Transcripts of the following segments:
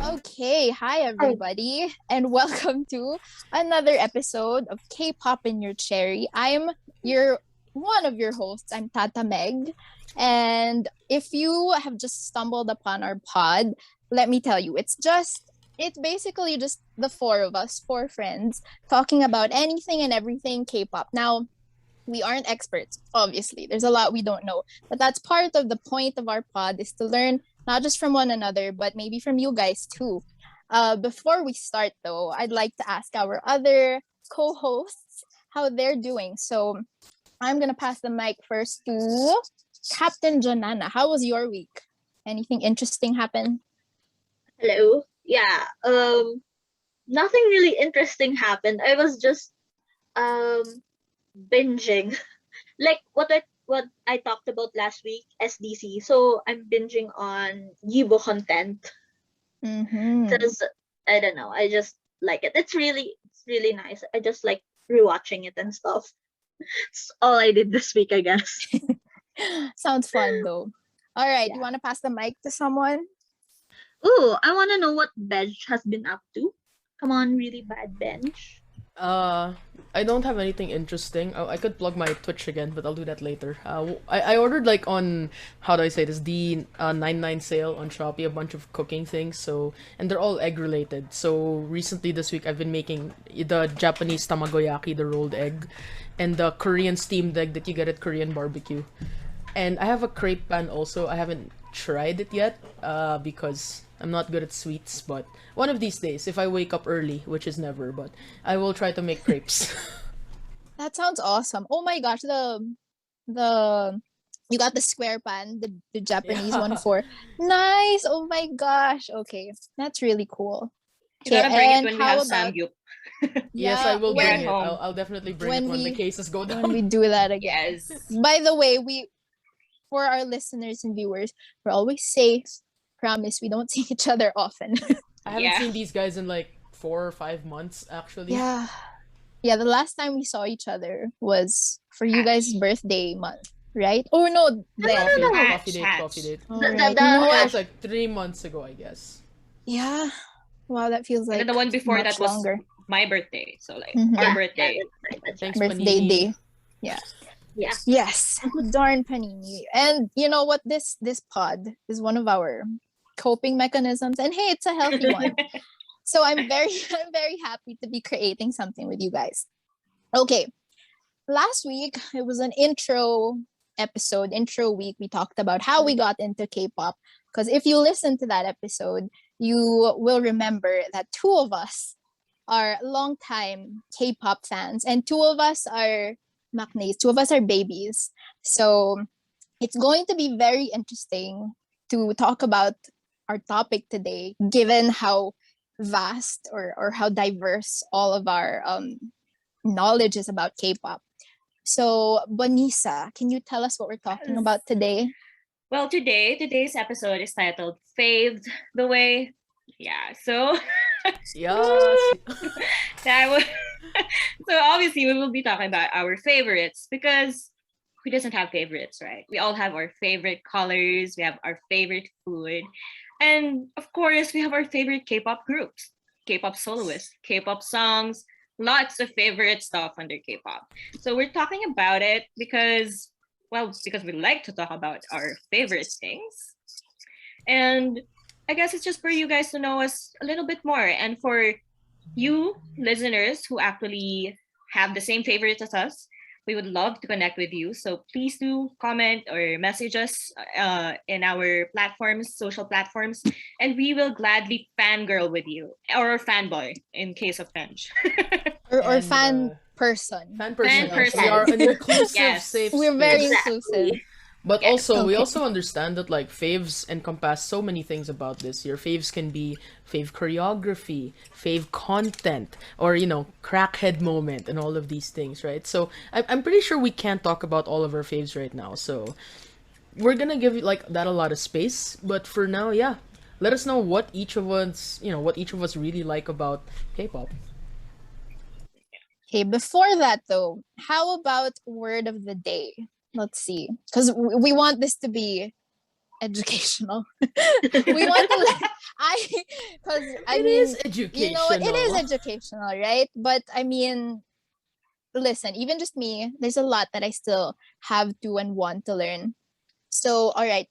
Okay, hi everybody, and welcome to another episode of KPoppin Your Cherry. I'm your one of your hosts. I'm Tata Meg, and if you have just stumbled upon our pod, let me tell you, it's basically just the four of us, four friends, talking about anything and everything K-pop. Now, we aren't experts, obviously. There's a lot we don't know. But that's part of the point of our pod is to learn not just from one another, but maybe from you guys too. Before we start though, I'd like to ask our other co-hosts how they're doing. So I'm gonna pass the mic first to Captain Jonana. How was your week? Anything interesting happen? Hello. Yeah. Nothing really interesting happened. I was just um binging. Like what I talked about last week, SDC. So I'm binging on Yibo content Mm-hmm. because I don't know. I just like it. It's really nice. I just like rewatching it and stuff. It's all I did this week, I guess. Sounds fun though. All right, you Yeah. want to pass the mic to someone? Ooh, I want to know what Bench has been up to. Come on, really bad Bench. Uh, I don't have anything interesting. I could plug my Twitch again, but I'll do that later. I ordered like on how do I say this the 99 sale on Shopee a bunch of cooking things. So and they're all egg related. So recently this week I've been making the Japanese tamagoyaki, the rolled egg, and the Korean steamed egg that you get at Korean barbecue. And I have a crepe pan also. I haven't tried it yet because I'm not good at sweets. But one of these days, if I wake up early, which is never, but I will try to make crepes. That sounds awesome. Oh my gosh, the you got the square pan, the Japanese one Yeah. for nice. Oh my gosh. Okay. That's really cool. You Okay, gotta bring it and when we how have about samgyup. Yes, I will We're bring at it. home. I'll definitely bring when it when the we cases go when we down. do that again? Yes. By the way, we for our listeners and viewers, we're always safe. Promise we don't see each other often. I haven't Yeah. seen these guys in like 4 or 5 months actually. Yeah. Yeah, the last time we saw each other was for you guys' Hatch. birthday month, right? Oh no, then. Coffee, no. coffee Hatch, date, coffee hatch. date. All The right. the You know That what? was hatch. like 3 months ago, I guess. Yeah. Wow, that feels And then like the one before much that was longer. my birthday. So like Mhm. our Yeah, birthday. that's right. That's right. Thanks, Birthday Panini. day. Yeah. Yeah. Yes. Darn panini. And you know what? This pod is one of our coping mechanisms. And hey, it's a healthy one. So I'm very I'm very happy to be creating something with you guys. Okay. Last week it was an intro week. We talked about how we got into K-pop. Because if you listen to that episode, you will remember that two of us are longtime K-pop fans, and two of us are maknaes, two of us are babies. So it's going to be very interesting to talk about our topic today, given how vast or how diverse all of our knowledge is about K-pop. So, Bonisa, can you tell us what we're talking Yes. about today? Well, today's episode is titled "FAVEd the Way." Yeah. So Yes. that was so obviously we will be talking about our favorites because who doesn't have favorites, right? We all have our favorite colors, we have our favorite food, and of course, we have our favorite K-pop groups, K-pop soloists, K-pop songs, lots of favorite stuff under K-pop. So we're talking about it because we like to talk about our favorite things, and I guess it's just for you guys to know us a little bit more, and for you listeners who actually have the same favorites as us, we would love to connect with you. So please do comment or message us in our platforms, social platforms, and we will gladly fangirl with you or fanboy in case of French. Or And fan person. fan person. Fan We are an person. inclusive, Yes. safe We're very space. inclusive. But Yes. also, we Okay. also understand that like faves encompass so many things about this. Your faves can be fave choreography, fave content, or crackhead moment, and all of these things, right? So I'm pretty sure we can't talk about all of our faves right now. So we're gonna give like that a lot of space. But for now, yeah, let us know what each of us, what each of us really like about K-pop. Okay, before that though, how about word of the day? Let's see, because we want this to be educational. We want to because I It mean, is you know what, it is educational. educational, right? But I mean, listen, even just me, there's a lot that I still have to and want to learn. So, all right.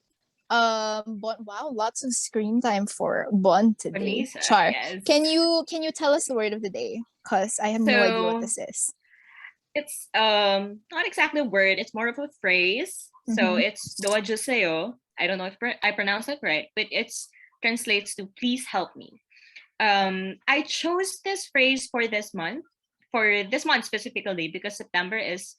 But wow, lots of screen time for Bon today. Bonisa, Char, yes. can you tell us the word of the day? Cause I have no idea what So this is. it's not exactly a word, it's more of a phrase. So Mhm. it's doa juseo. I don't know if I pronounced that right, but it's translates to please help me. I chose this phrase for this month specifically, because September is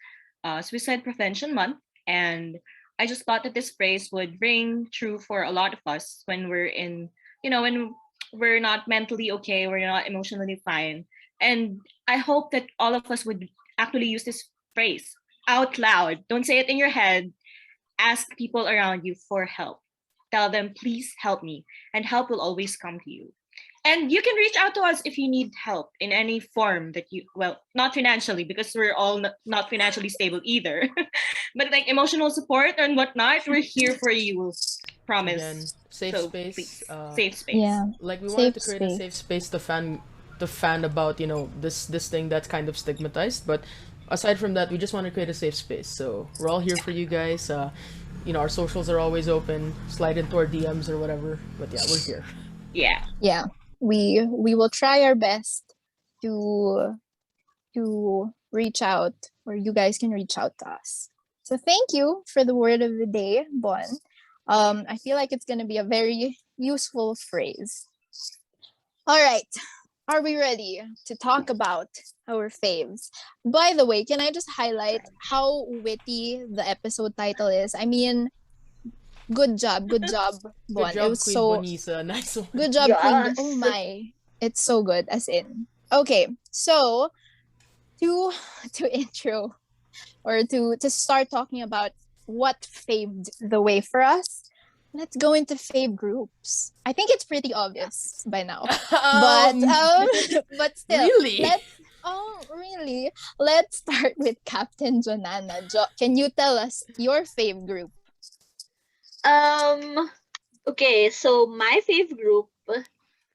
Suicide Prevention Month, and I just thought that this phrase would ring true for a lot of us when we're in, when we're not mentally okay, we're not emotionally fine. And I hope that all of us would actually use this phrase out loud. Don't say it in your head. Ask people around you for help. Tell them, please help me, and help will always come to you. And you can reach out to us if you need help in any form that well, not financially, because we're all not financially stable either, but like emotional support and whatnot, we're here for you, Again, promise. safe So space. please, safe space. Yeah, Like we wanted safe to create a space. safe space to fan about this thing that's kind of stigmatized. But aside from that, we just want to create a safe space. So we're all here for you guys. Our socials are always open. Slide into our DMs or whatever. But yeah, we're here. Yeah. Yeah, we will try our best to reach out, or you guys can reach out to us. So thank you for the word of the day, Bon. I feel like it's gonna be a very useful phrase. All right. Are we ready to talk about our faves? By the way, can I just highlight how witty the episode title is? I mean, good job, Good Bon. It job, was Queen so Bonisa. Nice one. good job, Queen. Oh Yes. my, it's so good. As in, okay. So to intro or to start talking about what faved the way for us, let's go into fave groups. I think it's pretty obvious by now, but but still, Really? really, let's start with Captain Jonana. Can you tell us your fave group? Um. Okay, so my fave group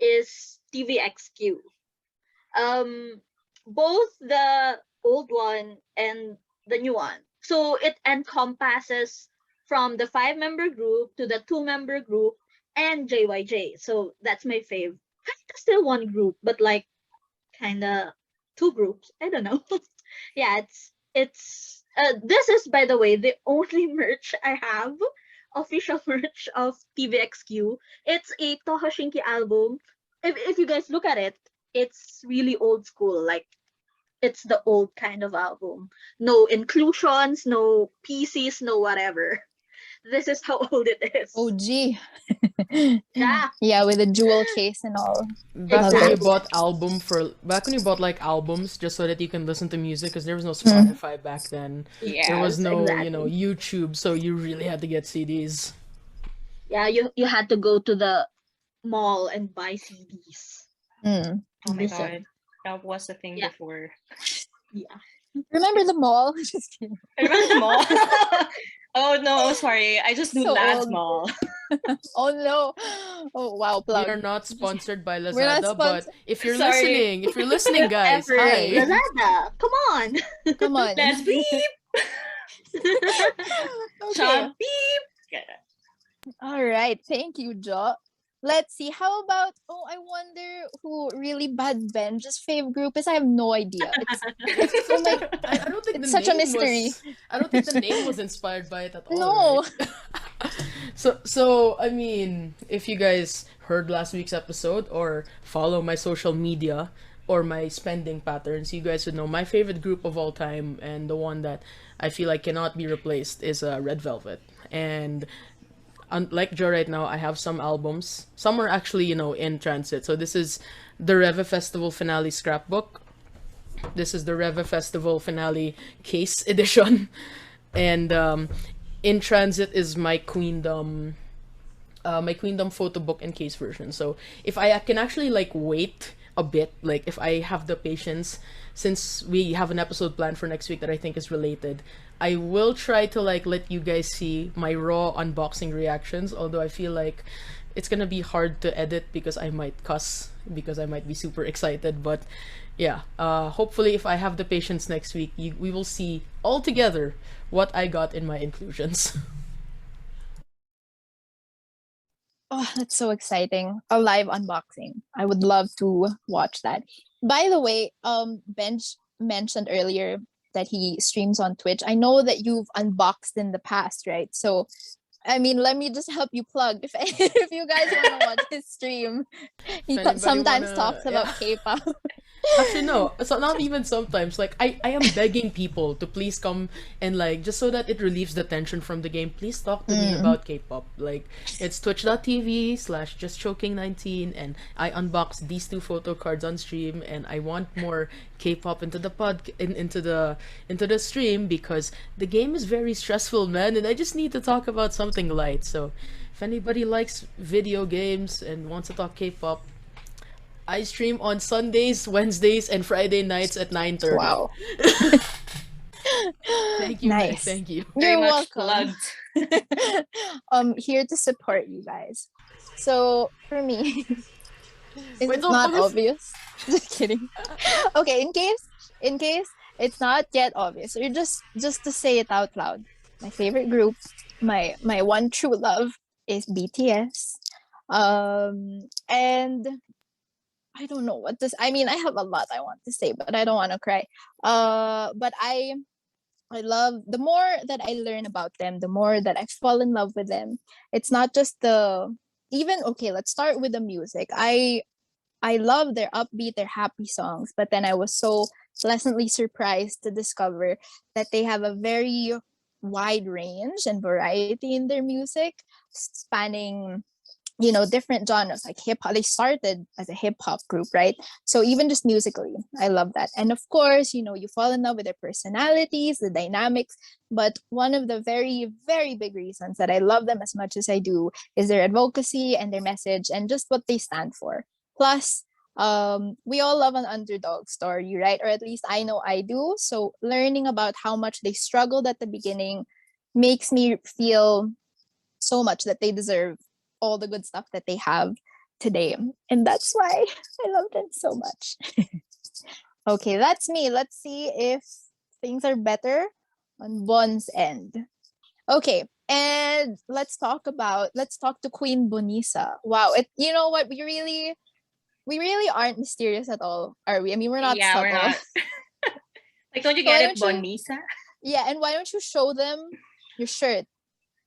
is TVXQ. Um, both the old one and the new one. So it encompasses from the 5 member group to the 2 member group and JYJ. So that's my fave. Kinda still one group, but like kinda two groups. I don't know. Yeah, it's this is, by the way, the only merch I have, official merch of TVXQ. It's a Tohoshinki album. If you guys look at it, it's really old school. Like it's the old kind of album. No inclusions, no PCs, no whatever. This is how old it is. OG. Yeah, Yeah, with a jewel case and all. Back Love when you it. exactly. bought back when you bought like albums just so that you can listen to music, because there was no Mm. Spotify back then. There was Yes, no, exactly. YouTube, so you really had to get CDs. Yeah, you had to go to the mall and buy CDs. Mm. Oh my Listen. god, that was the thing Yeah. before. Yeah. Remember the mall? Just kidding. I remember the mall. Oh no, sorry. I just do So Lads old. Mall. Oh no. Oh wow, We plug. are not sponsored by We're not Lazada, but sponsored. Sorry. if you're listening, guys, Whatever. hi. Lazada, come on. Come on. Let's beep. Okay. Chop beep. Yeah. All right. Thank you, Jo. Let's see. How about, oh, I wonder who really bad Ben's fave group is. I have no idea. It's oh my, I don't think the it's such a name mystery. was. I don't think the name was inspired by it at all, No. right? So I mean, if you guys heard last week's episode or follow my social media or my spending patterns, you guys would know my favorite group of all time and the one that I feel like cannot be replaced is Red Velvet. And unlike Joe right now, I have some albums. Some are actually, in transit. So this is the Reve Festival finale scrapbook. This is the Reve Festival finale case edition. And in transit is my Queendom photo book and case version. So if I can actually like wait a bit, like if I have the patience, since we have an episode planned for next week that I think is related, I will try to like let you guys see my raw unboxing reactions, although I feel like it's gonna be hard to edit because I might cuss because I might be super excited. But yeah, hopefully if I have the patience next week, we will see all together what I got in my inclusions. Oh, that's so exciting. A live unboxing. I would love to watch that. By the way, Benj mentioned earlier that he streams on Twitch. I know that you've unboxed in the past, right? So, I mean, let me just help you plug. If if you guys want to watch his stream, he If anybody sometimes wanna, talks about yeah. K-pop. Actually, no. So not even sometimes. Like I am begging people to please come and like just so that it relieves the tension from the game. Please talk to me about K-pop. Like it's twitch.tv/justchoking19, and I unboxed these two photo cards on stream, and I want more K-pop into the into the stream because the game is very stressful, man, and I just need to talk about something light. So if anybody likes video games and wants to talk K-pop, I stream on Sundays, Wednesdays, and Friday nights at 9:30. Wow. Thank you, Meg. Nice. Thank you. Very You're much welcome. plugged. Here to support you guys. So for me, is Wait, it so not obvious- obvious? Just kidding. Okay, in case it's not yet obvious, or just to say it out loud, my favorite group, my one true love is BTS. And I don't know what this. I mean, I have a lot I want to say, but I don't want to cry. But I love, the more that I learn about them, the more that I fall in love with them. It's not just the, even okay, let's start with the music. I love their upbeat, their happy songs, but then I was so pleasantly surprised to discover that they have a very wide range and variety in their music, spanning, you know, different genres like hip hop. They started as a hip hop group, right? So even just musically, I love that. And of course, you know, you fall in love with their personalities, the dynamics. But one of the very, very big reasons that I love them as much as I do is their advocacy and their message and just what they stand for. Plus, we all love an underdog story, right? Or at least I know I do. So learning about how much they struggled at the beginning makes me feel so much that they deserve all the good stuff that they have today. And that's why I love them so much. Okay, that's me. Let's see if things are better on Bon's end. Okay, and let's talk to Queen Bonisa. Wow, you know what? We really aren't mysterious at all, are we? I mean, we're not Yeah, we're subtle. not. Like, don't you So why get it, don't you- Bonisa? Yeah, and why don't you show them your shirt?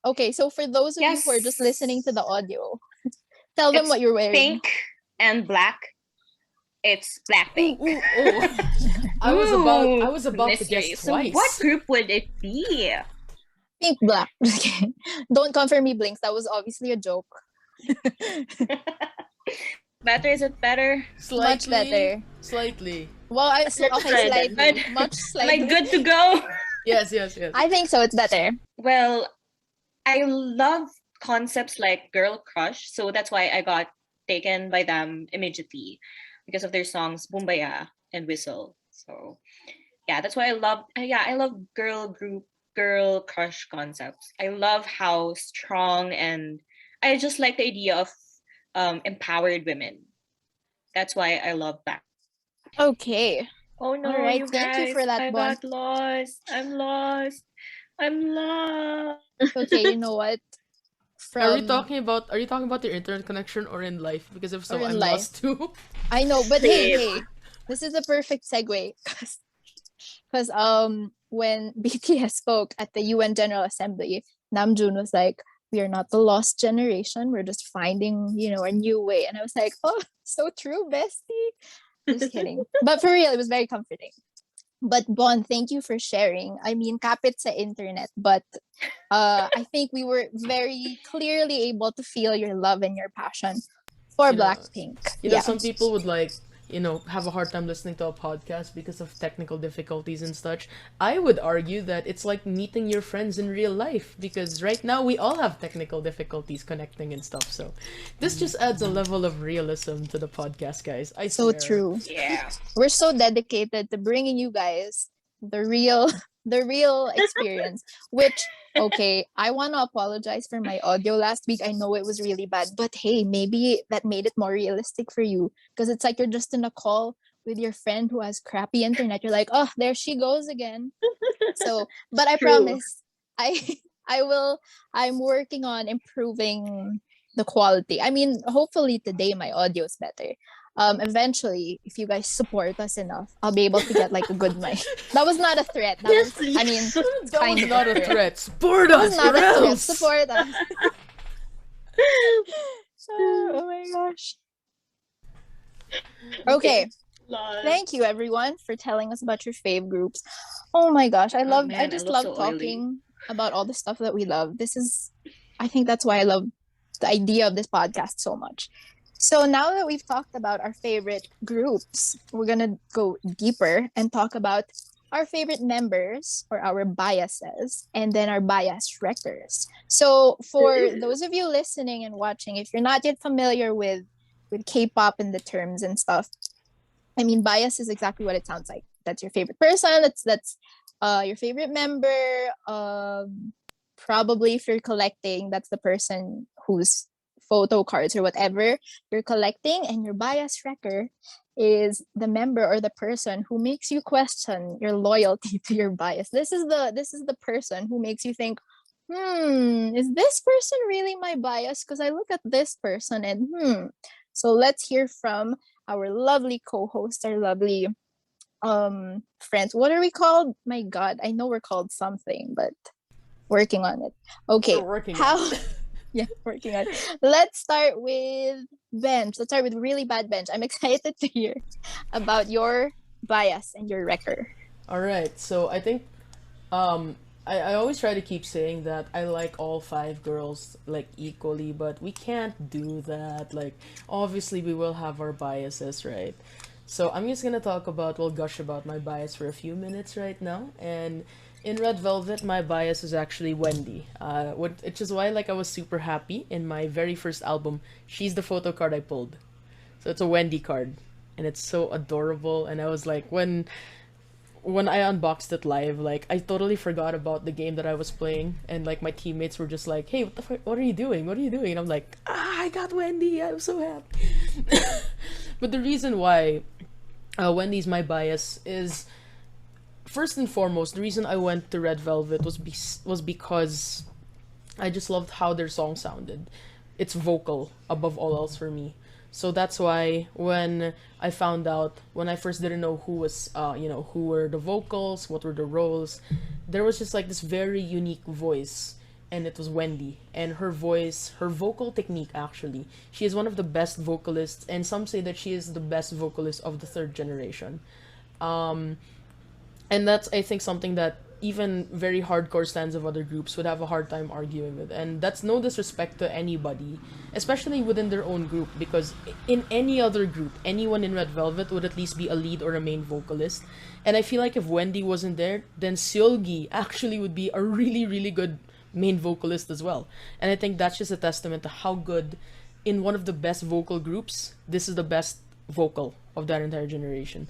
Okay, so for those of you who are just listening to the audio, tell them It's what you're wearing. Pink and black. It's Blackpink. Ooh, oh. I was about to mystery. guess So twice. what group would it be? Pink, black. Okay. Don't come for me, Blinks. That was obviously a joke. Better? Is it better? Slightly, Much better. Slightly. Well, Let's try okay, that. slightly. But Much am I slightly. good to go? Yes. I think so. It's better. Well, I love concepts like girl crush, so that's why I got taken by them immediately because of their songs Bumbaya and Whistle. So yeah, that's why I love girl crush concepts. I love how strong, and I just like the idea of empowered women. That's why I love that. Okay. Oh no, All right, you thank you guys, for that, I Bon. got lost. I'm lost. I'm lost. Okay, you know what? Are you talking about your internet connection or in life? Because if so, Or in I'm life. lost too. I know, but hey, Same. this is a perfect segue because when BTS spoke at the UN General Assembly, Namjoon was like, "We are not the lost generation. We're just finding, you know, a new way." And I was like, "Oh, so true, bestie." Just kidding. But for real, it was very comforting. But Bon, thank you for sharing. I mean, kapit sa internet, but I think we were very clearly able to feel your love and your passion for You know, Blackpink. You know, Yeah. some people would like, have a hard time listening to a podcast because of technical difficulties and such, I would argue that it's like meeting your friends in real life, because right now we all have technical difficulties connecting and stuff. So this just adds a level of realism to the podcast, guys. I So swear. true. Yeah. We're so dedicated to bringing you guys the real the real experience, which okay, I want to apologize for my audio last week. I know it was really bad, but hey, maybe that made it more realistic for you, because it's like you're just in a call with your friend who has crappy internet. You're like, "Oh, there she goes again." So, but I True. promise I I'm working on improving the quality. I mean, hopefully today my audio is better. Eventually, if you guys support us enough, I'll be able to get like a good mic. That was not a threat. That Yes, was, I mean, please. it's That kind was of not a threat. Support That us, was not or a threat. else. Support us. Oh my gosh. Okay. Lol. Thank you everyone for telling us about your fave groups. Oh my gosh, I Man, I just look love so oily. talking about all the stuff that we love. I think that's why I love the idea of this podcast so much. So now that we've talked about our favorite groups, we're gonna go deeper and talk about our favorite members or our biases, and then our bias wreckers. So for those of you listening and watching, if you're not yet familiar with K-pop and the terms and stuff, I mean, bias is exactly what it sounds like. That's your favorite person. That's your favorite member. Probably if you're collecting, that's the person whose photo cards or whatever you're collecting. And your bias wrecker is the member or the person who makes you question your loyalty to your bias. This is the person who makes you think, is this person really my bias? Because I look at this person and. So let's hear from our lovely co-host, our lovely friends. What are we called? My God, I know we're called something, but working on it. Okay, We're working how? on it. Yeah, working on it. Let's start with Bench. Let's start with really bad Bench. I'm excited to hear about your bias and your wrecker. All right, so I think I always try to keep saying that I like all five girls like equally, but we can't do that. Like, obviously, we will have our biases, right? So I'm just gonna gush about my bias for a few minutes right now. And in Red Velvet, my bias is actually Wendy. Which is why like I was super happy in my very first album. She's the photo card I pulled, so it's a Wendy card, and it's so adorable. And I was like, when I unboxed it live, like I totally forgot about the game that I was playing, and like my teammates were just like, "Hey, what are you doing? What are you doing?" And I'm like, I got Wendy. I'm so happy." But the reason why Wendy's my bias is, first and foremost, the reason I went to Red Velvet was because I just loved how their song sounded. It's vocal above all else for me. So that's why when I found out, when I first didn't know who were the vocals, what were the roles, there was just like this very unique voice, and it was Wendy. And her voice, her vocal technique actually, she is one of the best vocalists, and some say that she is the best vocalist of the third generation. And that's, I think, something that even very hardcore stands of other groups would have a hard time arguing with. And that's no disrespect to anybody, especially within their own group, because in any other group, anyone in Red Velvet would at least be a lead or a main vocalist. And I feel like if Wendy wasn't there, then Seolgi actually would be a really, really good main vocalist as well. And I think that's just a testament to how good, in one of the best vocal groups, this is the best vocal of that entire generation.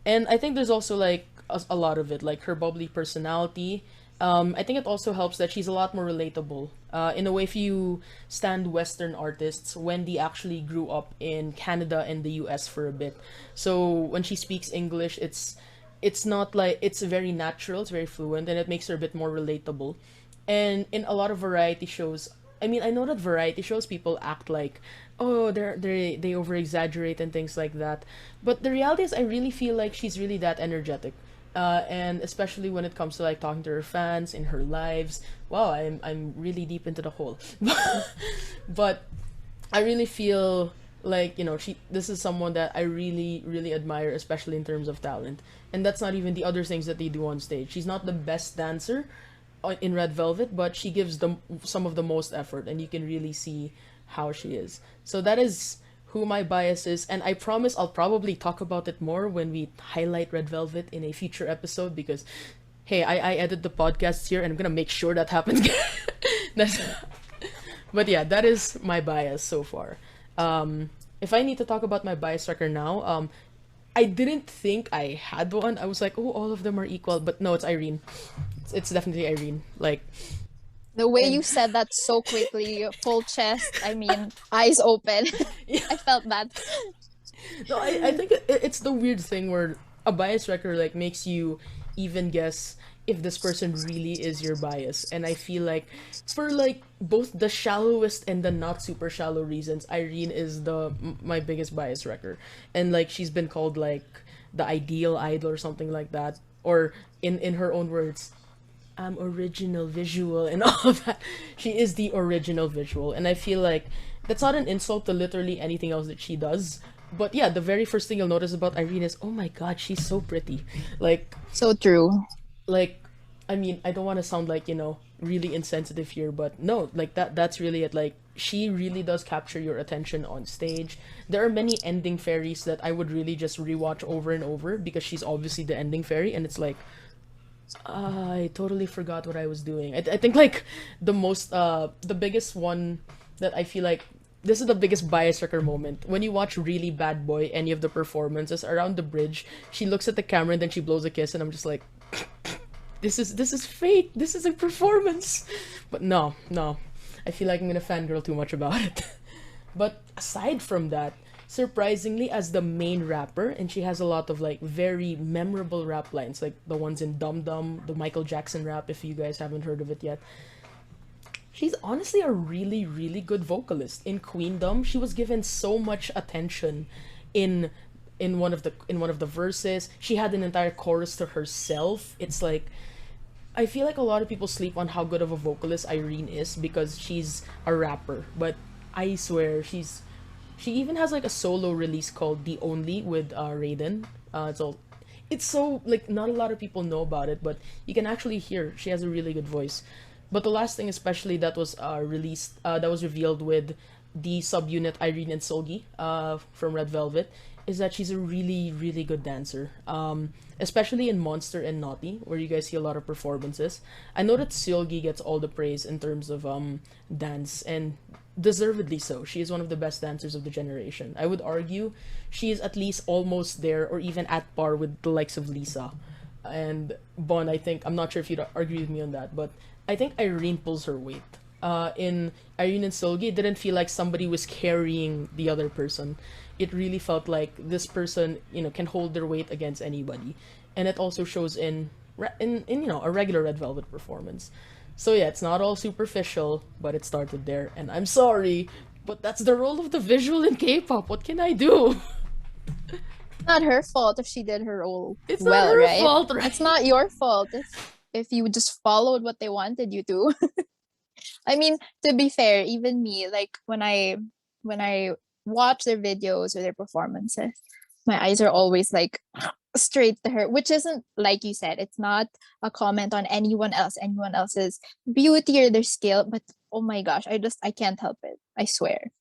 And I think there's also like a lot of it, like her bubbly personality. I think it also helps that she's a lot more relatable. In a way, if you stand Western artists, Wendy actually grew up in Canada and the US for a bit. So when she speaks English, it's not like, it's very natural, it's very fluent, and it makes her a bit more relatable. And in a lot of variety shows, I mean, I know that variety shows people act like, oh, they over exaggerate and things like that, but the reality is, I really feel like she's really that energetic, and especially when it comes to like talking to her fans in her lives. Wow, I'm really deep into the hole, but I really feel like, this is someone that I really, really admire, especially in terms of talent. And that's not even the other things that they do on stage. She's not the best dancer in Red Velvet, but she gives them some of the most effort, and you can really see how she is. So that is who my bias is, and I promise I'll probably talk about it more when we highlight Red Velvet in a future episode because, hey, I edit the podcast here and I'm gonna make sure that happens. That's, but yeah, that is my bias so far. If I need to talk about my bias tracker now, I didn't think I had one. I was like, oh, all of them are equal, but no, it's Irene. It's definitely Irene. Like, The way you and said that so quickly, full chest, I mean, eyes open. yeah, I felt that. no, I think it's the weird thing where a bias tracker like makes you even guess if this person really is your bias, and I feel like for like both the shallowest and the not super shallow reasons, Irene is my biggest bias wrecker, and like she's been called like the ideal idol or something like that, or in her own words, original visual and all of that. She is the original visual, and I feel like that's not an insult to literally anything else that she does. But yeah, the very first thing you'll notice about Irene is, oh my god, she's so pretty. Like, So true. like, I mean, I don't want to sound like, really insensitive here, but no, like that's really it. Like, she really does capture your attention on stage. There are many ending fairies that I would really just rewatch over and over because she's obviously the ending fairy, and it's like, I totally forgot what I was doing. I think like the biggest one that I feel like this is the biggest bias wrecker moment when you watch Really Bad Boy. Any of the performances around the bridge, she looks at the camera and then she blows a kiss, and I'm just like, this is fake. This is a performance. But no, I feel like I'm gonna fangirl too much about it. But aside from that, surprisingly, as the main rapper, and she has a lot of like very memorable rap lines, like the ones in Dum Dum, the Michael Jackson rap, if you guys haven't heard of it yet. She's honestly a really, really good vocalist. In Queendom, she was given so much attention in in one of the verses. She had an entire chorus to herself. It's like I feel like a lot of people sleep on how good of a vocalist Irene is because she's a rapper, but I swear she even has like a solo release called The Only with Raiden. It's so like not a lot of people know about it, but you can actually hear she has a really good voice. But the last thing, especially that was that was revealed with the subunit Irene and Solgi from Red Velvet, is that she's a really, really good dancer. Especially in Monster and Naughty, where you guys see a lot of performances. I know that Seolgi gets all the praise in terms of dance, and deservedly so. She is one of the best dancers of the generation. I would argue she is at least almost there, or even at par with the likes of Lisa and Bon. I think I'm not sure if you'd agree with me on that, but I think Irene pulls her weight. In Irene and Solgi, it didn't feel like somebody was carrying the other person. It really felt like this person, can hold their weight against anybody, and it also shows in a regular Red Velvet performance. So yeah, it's not all superficial, but it started there, and I'm sorry, but that's the role of the visual in K-pop. What can I do? Not her fault if she did her role It's not well, her right? fault, right? It's not your fault if you just followed what they wanted you to. I mean, to be fair, even me, like when I watch their videos or their performances, my eyes are always like straight to her, which isn't like you said, it's not a comment on anyone else's beauty or their skill, but oh my gosh, I can't help it. I swear.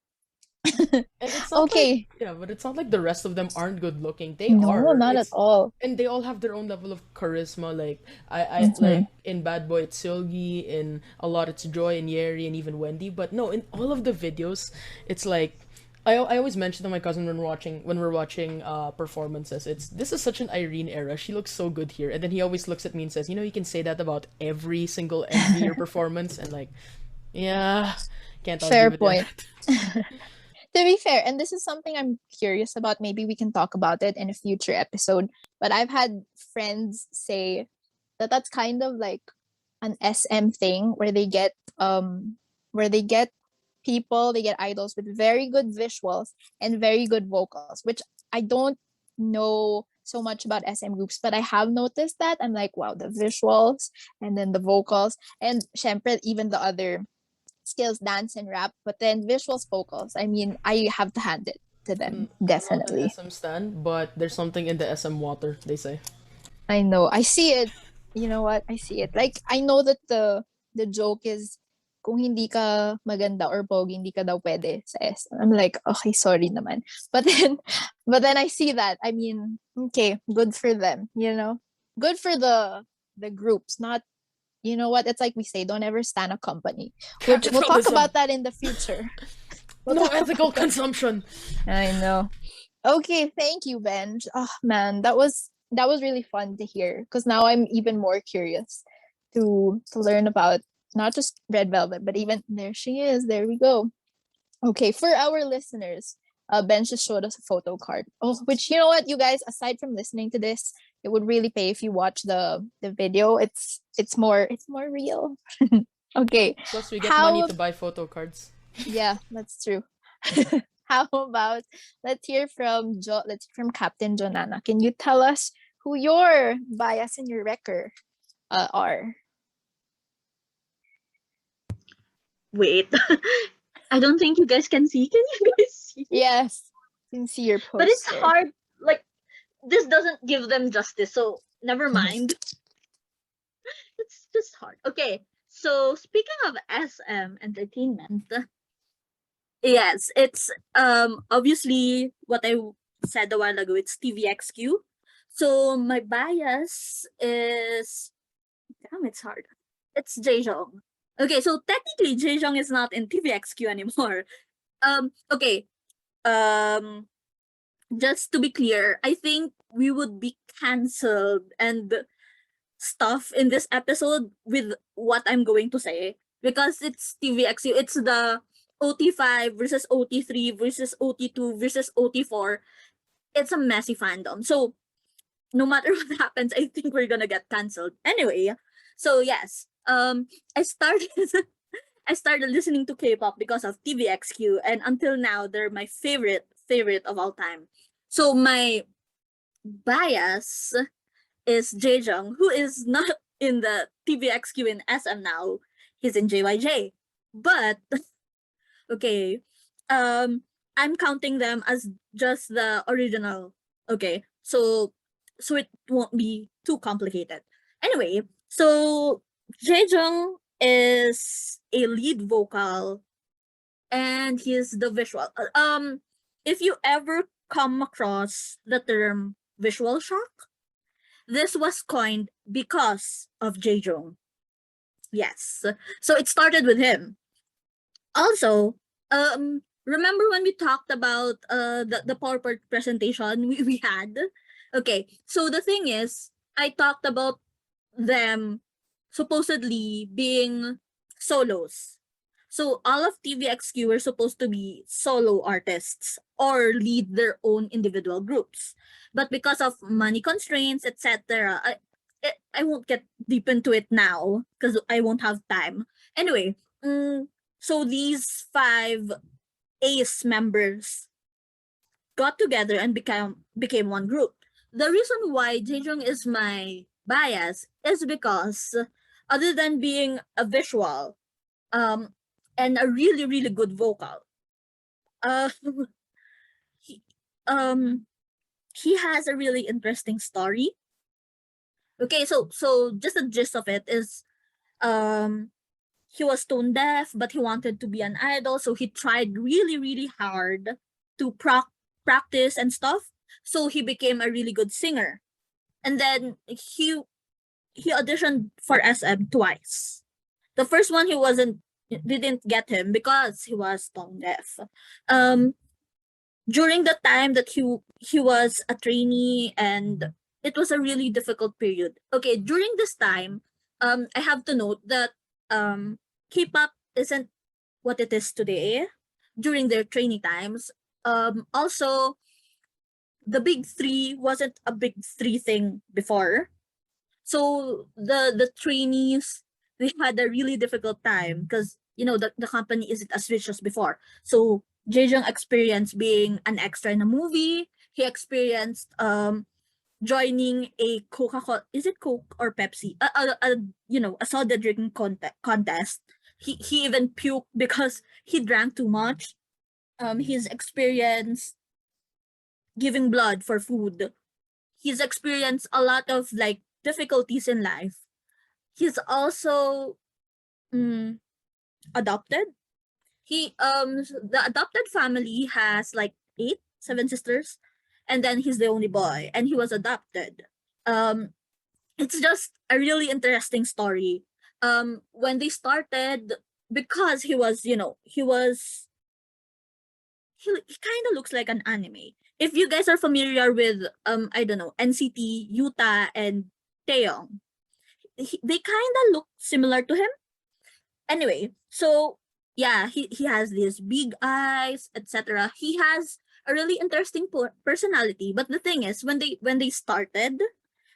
And it's not like, Okay. yeah, but it's not like the rest of them aren't good looking. They No, are. not at all. And they all have their own level of charisma. Like I Mhm. like in Bad Boy it's Seolgi, in a lot it's Joy and Yeri and even Wendy. But no, in all of the videos, it's like I always mention to my cousin when we're watching performances. This is such an Irene era. She looks so good here, and then he always looks at me and says, you can say that about every single end of your performance, and like, yeah, can't argue Fair with point. that. To be fair, and this is something I'm curious about, maybe we can talk about it in a future episode, but I've had friends say that that's kind of like an SM thing where they get people, they get idols with very good visuals and very good vocals, which I don't know so much about SM groups, but I have noticed that. I'm like, wow, the visuals and then the vocals, and syempre even the other skills, dance and rap, but then visuals, vocals. I mean, I have to hand it to them, I'm not an definitely. SM stan, but there's something in the SM water, they say. I know. I see it. You know what? I see it. Like I know that the joke is kung hindi ka maganda or pogi, hindi ka daw pwede sa SM. I'm like, okay, sorry naman. But then I see that. I mean, okay, good for them, you know? Good for the groups, not, you know what? It's like we say, don't ever stand a company. We'll talk Capitalism. about that in the future. No ethical consumption. I know. Okay, thank you, Ben. Oh man, that was really fun to hear because now I'm even more curious to learn about not just Red Velvet, but even there she is. There we go. Okay, for our listeners, Ben just showed us a photo card. Oh, which you know what, you guys, aside from listening to this, it would really pay if you watch the video. It's more real. Okay, Plus, we get money how to buy photo cards. yeah, that's true. How about let's hear from Captain Jonana. Can you tell us who your bias and your wrecker are? Wait. I don't think you guys can see. Can you guys see? Yes, you can see your poster. But it's hard. Like, this doesn't give them justice, so never mind. It's just hard. Okay, so speaking of SM entertainment, yes, it's obviously what I said a while ago. It's TVXQ. So my bias is, damn, it's hard. It's Jaejoong. Okay, so technically Jaejoong is not in TVXQ anymore. Okay. Um just to be clear, I think we would be cancelled and stuff in this episode with what I'm going to say because it's TVXU. It's the OT5 versus OT3 versus OT2 versus OT4. It's a messy fandom. So no matter what happens, I think we're gonna get cancelled. Anyway, so yes, I started I started listening to K-pop because of TVXQ, and until now they're my favorite of all time. So my bias is Jaejoong, who is not in the TVXQ in SM now. He's in JYJ. But okay, I'm counting them as just the original. Okay, so it won't be too complicated. Anyway, so Jaejoong is a lead vocal and he's the visual. If you ever come across the term visual shock, this was coined because of Jaejoong. Yes. So it started with him. Also, remember when we talked about the PowerPoint presentation we had? Okay, so the thing is, I talked about them supposedly being solos. So all of TVXQ were supposed to be solo artists or lead their own individual groups. But because of money constraints, etc., I won't get deep into it now because I won't have time. Anyway, so these five ACE members got together and became one group. The reason why Jaejoong is my bias is because other than being a visual and a really good vocal, uh he, um he has a really interesting story. Okay, so just the gist of it is he was tone deaf, but he wanted to be an idol, so he tried really hard to practice and stuff. So he became a really good singer, and then he auditioned for SM twice. The first one he didn't get him because he was tone deaf. Um, During the time that he was a trainee, and it was a really difficult period. Okay, during this time, I have to note that K-pop isn't what it is today during their trainee times. Also, the big three wasn't a big three thing before. So the trainees, they had a really difficult time because the company isn't as rich as before. So Jaejoong experienced being an extra in a movie. He experienced joining a Coca-Cola, is it Coke or Pepsi? A soda drinking contest. He even puked because he drank too much. He's experienced giving blood for food. He's experienced a lot of difficulties in life. He's also adopted. The adopted family has like seven sisters, and then he's the only boy, and he was adopted. Um, it's just a really interesting story. When they started, because he was, he kind of looks like an anime. If you guys are familiar with I don't know, NCT, Yuta, and Taeyong, they kind of look similar to him. Anyway, so yeah, he has these big eyes, etc. He has a really interesting personality. But the thing is, when they started,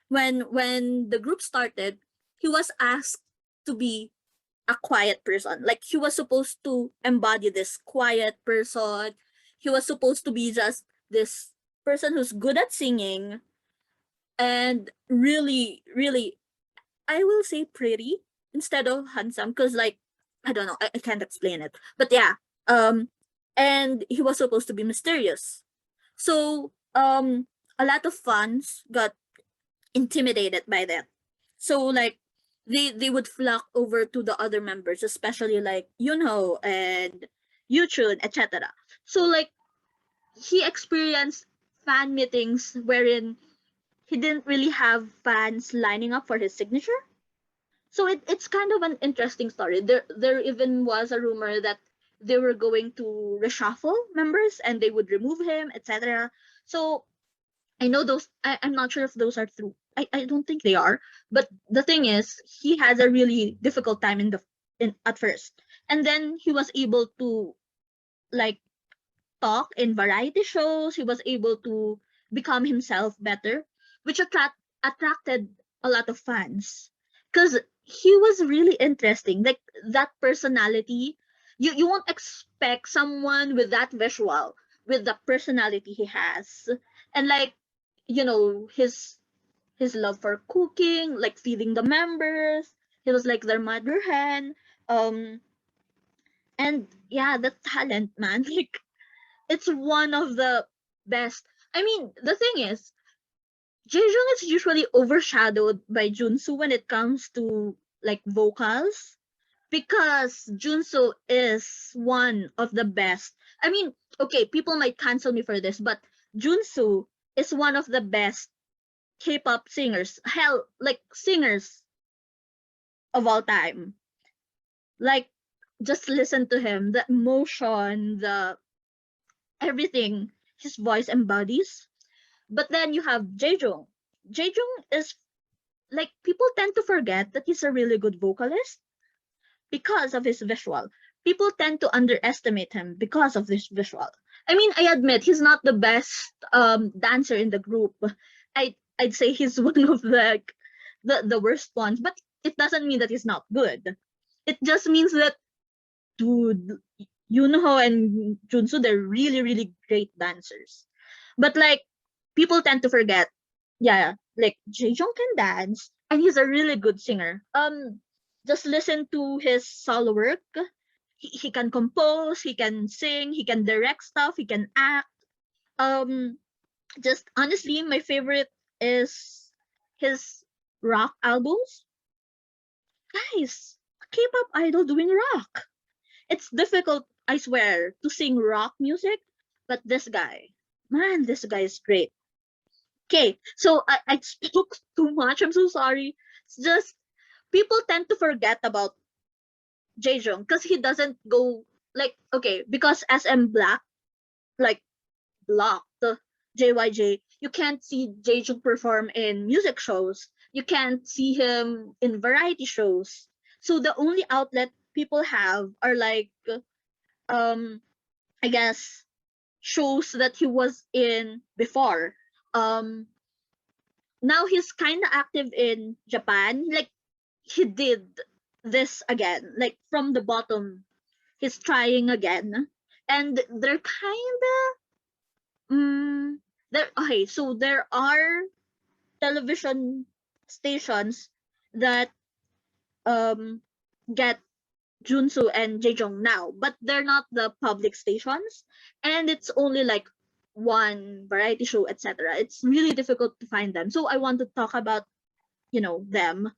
when the group started, he was asked to be a quiet person. Like he was supposed to embody this quiet person. He was supposed to be just this person who's good at singing and really, really, I will say pretty instead of handsome, because like I don't know, I can't explain it. But yeah, and he was supposed to be mysterious. So a lot of fans got intimidated by that. So like they would flock over to the other members, especially like Yunho and Yuchun, etc. So like he experienced fan meetings wherein he didn't really have fans lining up for his signature. So it's kind of an interesting story. There even was a rumor that they were going to reshuffle members and they would remove him, etc. So I know those. I'm not sure if those are true. I don't think they are. But the thing is, he has a really difficult time in at first, and then he was able to like talk in variety shows. He was able to become himself better, which attracted a lot of fans because he was really interesting. Like that personality, you won't expect someone with that visual, with the personality he has, and like his love for cooking, like feeding the members. He was like their mother hen. Um, and yeah, the talent, man. Like it's one of the best. I mean, the thing is, Jaejoong is usually overshadowed by Junsu when it comes to like vocals because Junsu is one of the best. I mean, okay, people might cancel me for this, but Junsu is one of the best K-pop singers. Hell, like singers of all time. Like just listen to him, the emotion, the everything his voice embodies. But then you have Jaejoong. Jaejoong is like people tend to forget that he's a really good vocalist because of his visual. People tend to underestimate him because of this visual. I mean, I admit he's not the best dancer in the group. I'd say he's one of the worst ones, but it doesn't mean that he's not good. It just means that dude, Yunho and Junsu, they're really, really great dancers. But like people tend to forget, yeah, like Jaejoong can dance and he's a really good singer. Just listen to his solo work. He can compose, he can sing, he can direct stuff, he can act. Um, just honestly, my favorite is his rock albums. Guys, a K-pop idol doing rock. It's difficult, I swear, to sing rock music, but this guy, man, this guy is great. Okay, so I spoke too much. I'm so sorry. It's just people tend to forget about Jaejoong because he doesn't go like okay because SM Black like blocked JYJ. You can't see Jaejoong perform in music shows. You can't see him in variety shows. So the only outlet people have are like um I guess shows that he was in before. Um Now he's kind of active in Japan. Like he did this again, like from the bottom. He's trying again, and they're kind of there. Okay, so there are television stations that um get Junsu and Jaejoong now, but they're not the public stations, and it's only like one variety show, etc. It's really difficult to find them. So I want to talk about them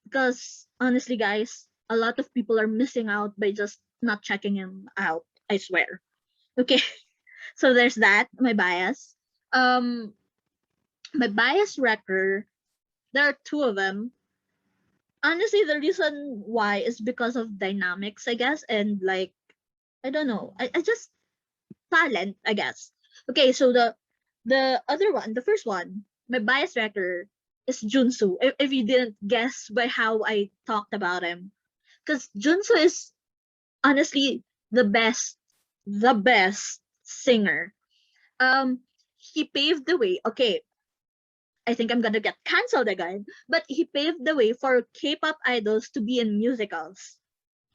because honestly, guys, a lot of people are missing out by just not checking him out. I swear. Okay, so there's that. My bias. Um, my bias wrecker. There are two of them. Honestly, the reason why is because of dynamics, I guess, and like I don't know. I just talent, I guess. Okay, so the other one, the first one, my bias wrecker is Junsu. If you didn't guess by how I talked about him, because Junsu is honestly the best singer. He paved the way. Okay, I think I'm gonna get cancelled again, but he paved the way for K-pop idols to be in musicals.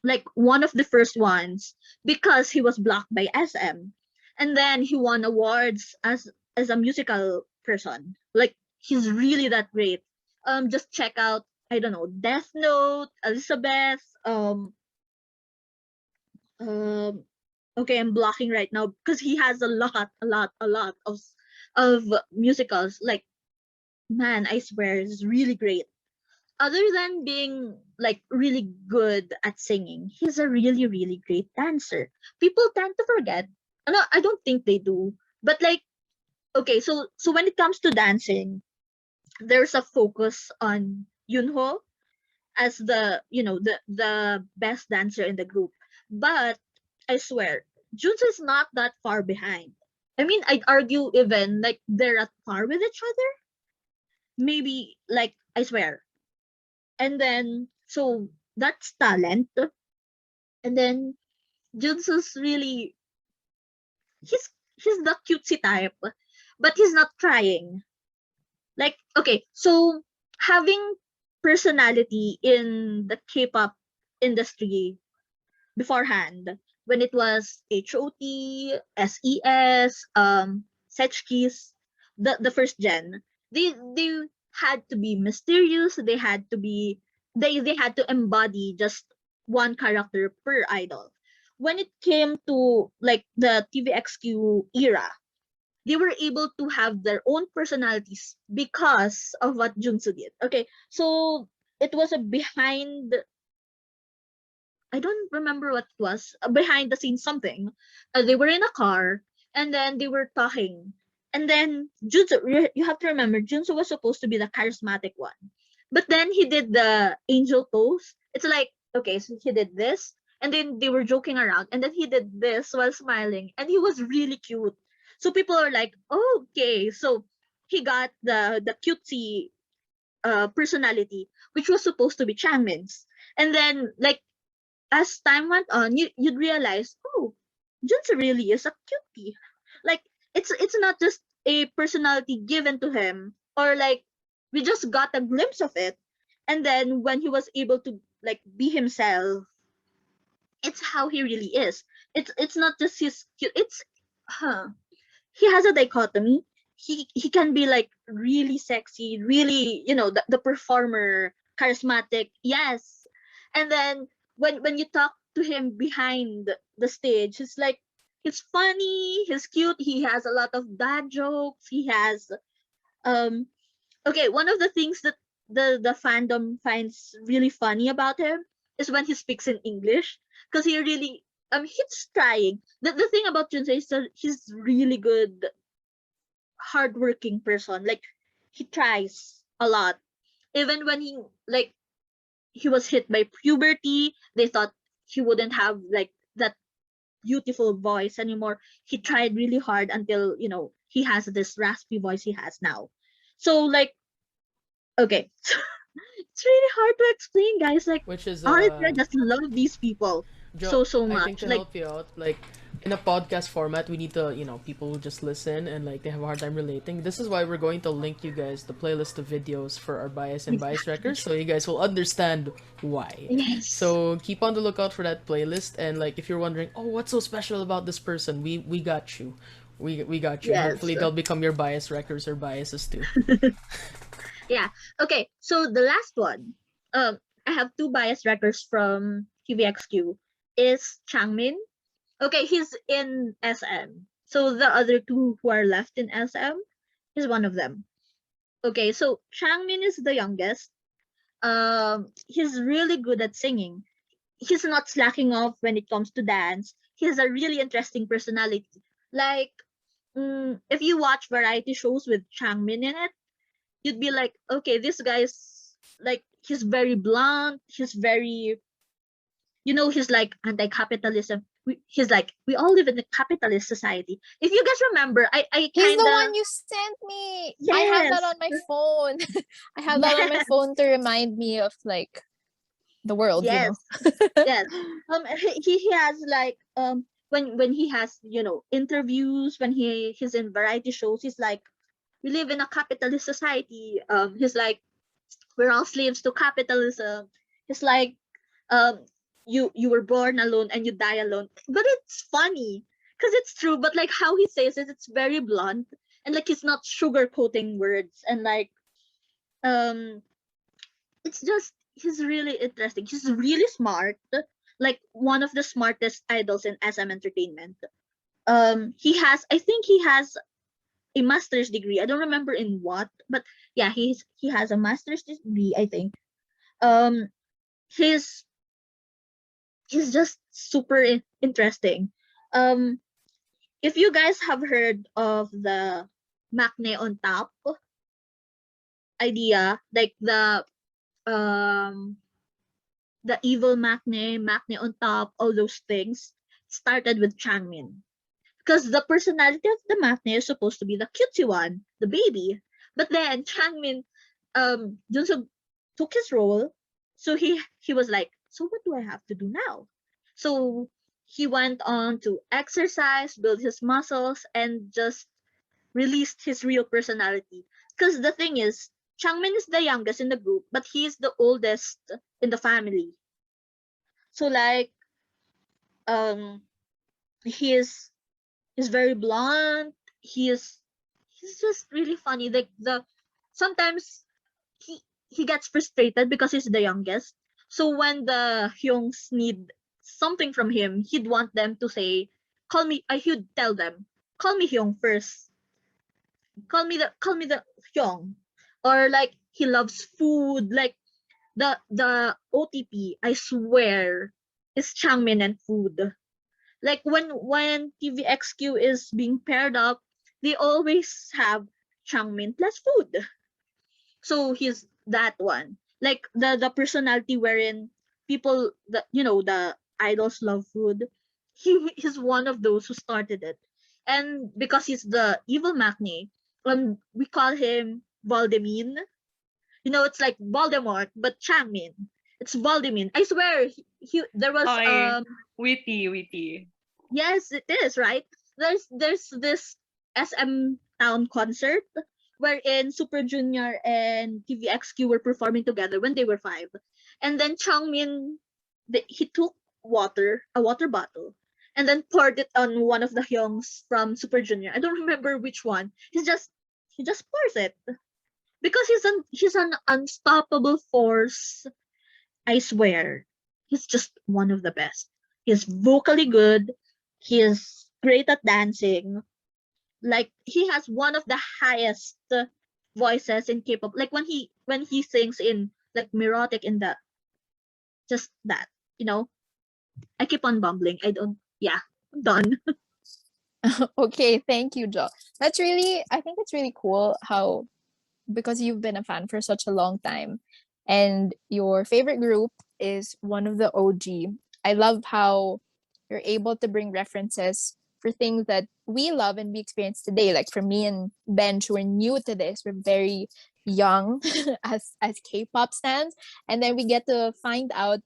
Like one of the first ones because he was blocked by SM, and then he won awards as a musical person. Like he's really that great. Just check out, I don't know, Death Note, Elizabeth. Um, okay, I'm blocking right now because he has a lot of musicals. Like man, I swear, it's really great. Other than being like really good at singing, he's a really great dancer. People tend to forget. No, I don't think they do. But like, okay, so when it comes to dancing, there's a focus on Yunho as the the best dancer in the group. But I swear, Junsu is not that far behind. I mean, I'd argue even like they're at par with each other. Maybe like I swear. And then so that's talent. And then Junsu's really he's the cutesy type, but he's not trying. Like okay, so having personality in the K-pop industry beforehand when it was HOT, SES, Setchkis, the first gen, they had to be mysterious. They had to be they had to embody just one character per idol. When it came to like the TVXQ era, they were able to have their own personalities because of what Junsu did. Okay, so it was a behind I don't remember what it was behind the scenes something. They were in a car and then they were talking. And then Junsu, you have to remember, Junsu was supposed to be the charismatic one, but then he did the angel pose. It's like okay, so he did this, and then they were joking around, and then he did this while smiling, and he was really cute. So people are like, oh, okay, so he got the cutesy personality, which was supposed to be Changmin's, and then like as time went on, you'd realize, oh, Junsu really is a cutie. Like it's not just a personality given to him, or like we just got a glimpse of it, and then when he was able to like be himself, it's how he really is. It's not just his cute. It's huh. He has a dichotomy. He can be like really sexy, really the performer, charismatic, yes, and then when you talk to him behind the stage, it's like he's funny, he's cute, he has a lot of dad jokes, he has um okay, one of the things that the fandom finds really funny about him is when he speaks in English, because he really he's trying. The thing about Junsei is that he's really good hardworking person. Like he tries a lot. Even when he was hit by puberty, they thought he wouldn't have like that beautiful voice anymore. He tried really hard until he has this raspy voice he has now. So like okay, it's really hard to explain, guys. Like Which is honestly, I just love these people so I think much. to Like help you out, like in a podcast format, we need to, people who just listen and like they have a hard time relating. This is why we're going to link you guys the playlist of videos for our bias and bias records, so you guys will understand why. yes, So keep on the lookout for that playlist, and like if you're wondering, oh, what's so special about this person, we got you. We got you, and yes. hopefully they'll become your bias records or biases too. Yeah. Okay. So the last one, I have two bias records from TVXQ. Is Changmin. Okay, he's in SM. So the other two who are left in SM is one of them. Okay, so Changmin is the youngest. He's really good at singing. he's not slacking off when it comes to dance. He has a really interesting personality. Like, if you watch variety shows with Changmin in it, you'd be like, okay, this guy's like, he's very blunt. He's very, he's like anti-capitalism. He's like, we all live in a capitalist society. If you guys remember, I He's kind the of, one you sent me. I have that yes, on my phone. I have that on my yes, phone to remind me of like the world, you yes, know. yes. He has like, when he has, interviews, when he's in variety shows, he's like, we live in a capitalist society. He's like, we're all slaves to capitalism. He's like, um, you were born alone and you die alone. But it's funny because it's true. But like how he says it, it's very blunt, and like he's not sugarcoating words, and like, um, it's just, he's really interesting. He's really smart, like one of the smartest idols in SM Entertainment. I think he has a master's degree. I don't remember in what, but yeah, he has a master's degree, I think. Um, he's he's just super interesting. Um, if you guys have heard of the Maknae on top idea, like um the evil Maknae on top, all those things started with Changmin. Because the personality of the Maknae is supposed to be the cutesy one, the baby. But then Changmin, Junsu took his role, so he was like, so what do I have to do now? So he went on to exercise, build his muscles, and just released his real personality. Because the thing is, Changmin is the youngest in the group, but he is the oldest in the family. So like, um, he is he's very blunt. He's just really funny. Like sometimes he he gets frustrated because he's the youngest. So when the Hyungs need something from him, he'd want them to say, "Call me." He'd tell them, "Call me Hyung first. Call me the Hyung." Or like he loves food. Like the OTP, I swear, is Changmin and food. Like when TVXQ is being paired up, they always have Changmin plus food. So he's that one. Like the personality wherein people, the idols love food. He's one of those who started it. And because he's the evil Maknae, we call him Valdemin. It's like Voldemort but Changmin. It's Valdemin. I swear there was Oh, witty, witty. Yes, it is, right? There's this SM Town concert wherein Super Junior and TVXQ were performing together when they were 5. And then Changmin, he took a water bottle, and then poured it on one of the Hyungs from Super Junior. I don't remember which one. He just pours it because he's an unstoppable force. I swear, he's just one of the best. He's vocally good. He is great at dancing. Like he has one of the highest voices in K-pop. Like when he sings in like Mirotic in the just that, you know. I keep on bumbling. I don't. Yeah, I'm done. Okay, thank you, Jo. I think it's really cool how, because you've been a fan for such a long time and your favorite group is one of the OG. I love how you're able to bring references for things that we love and we experience today. Like for me and Bench, we're new to this. We're very young as K-pop stands, and then we get to find out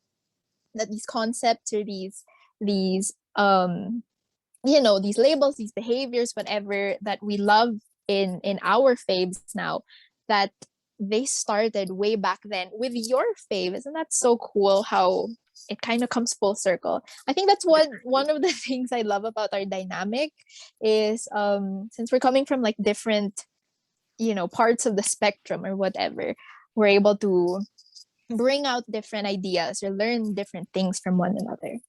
that these concepts or these these labels, these behaviors, whatever that we love in our faves now, that they started way back then with your fave. Isn't that so cool how it kind of comes full circle? I think that's one of the things I love about our dynamic is since we're coming from like different parts of the spectrum or whatever, we're able to bring out different ideas or learn different things from one another.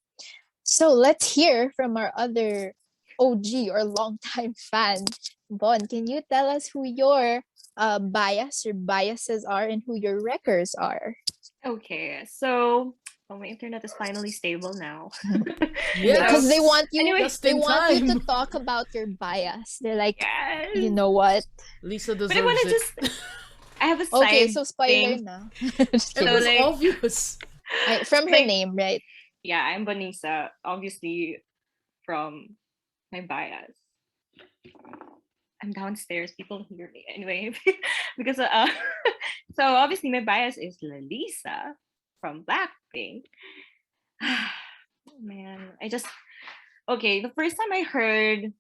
So let's hear from our other OG or longtime fan. Bon, can you tell us who your bias or biases are and who your wreckers are? Okay, so Oh, my internet is finally stable now. Yes. Because they want you. Anyway, Just They in want you to time. talk about your bias. They're like, yes. you know what? Lisa But I want deserves to it. just. I have a Okay, side so spoiler thing. na. Just It So, kidding. was like, obvious. From her like, name, right? yeah, I'm Bonisa, obviously from my bias. I'm downstairs. People hear me anyway, because so obviously my bias is Lisa from Blackpink. Man, I just okay. The first time I heard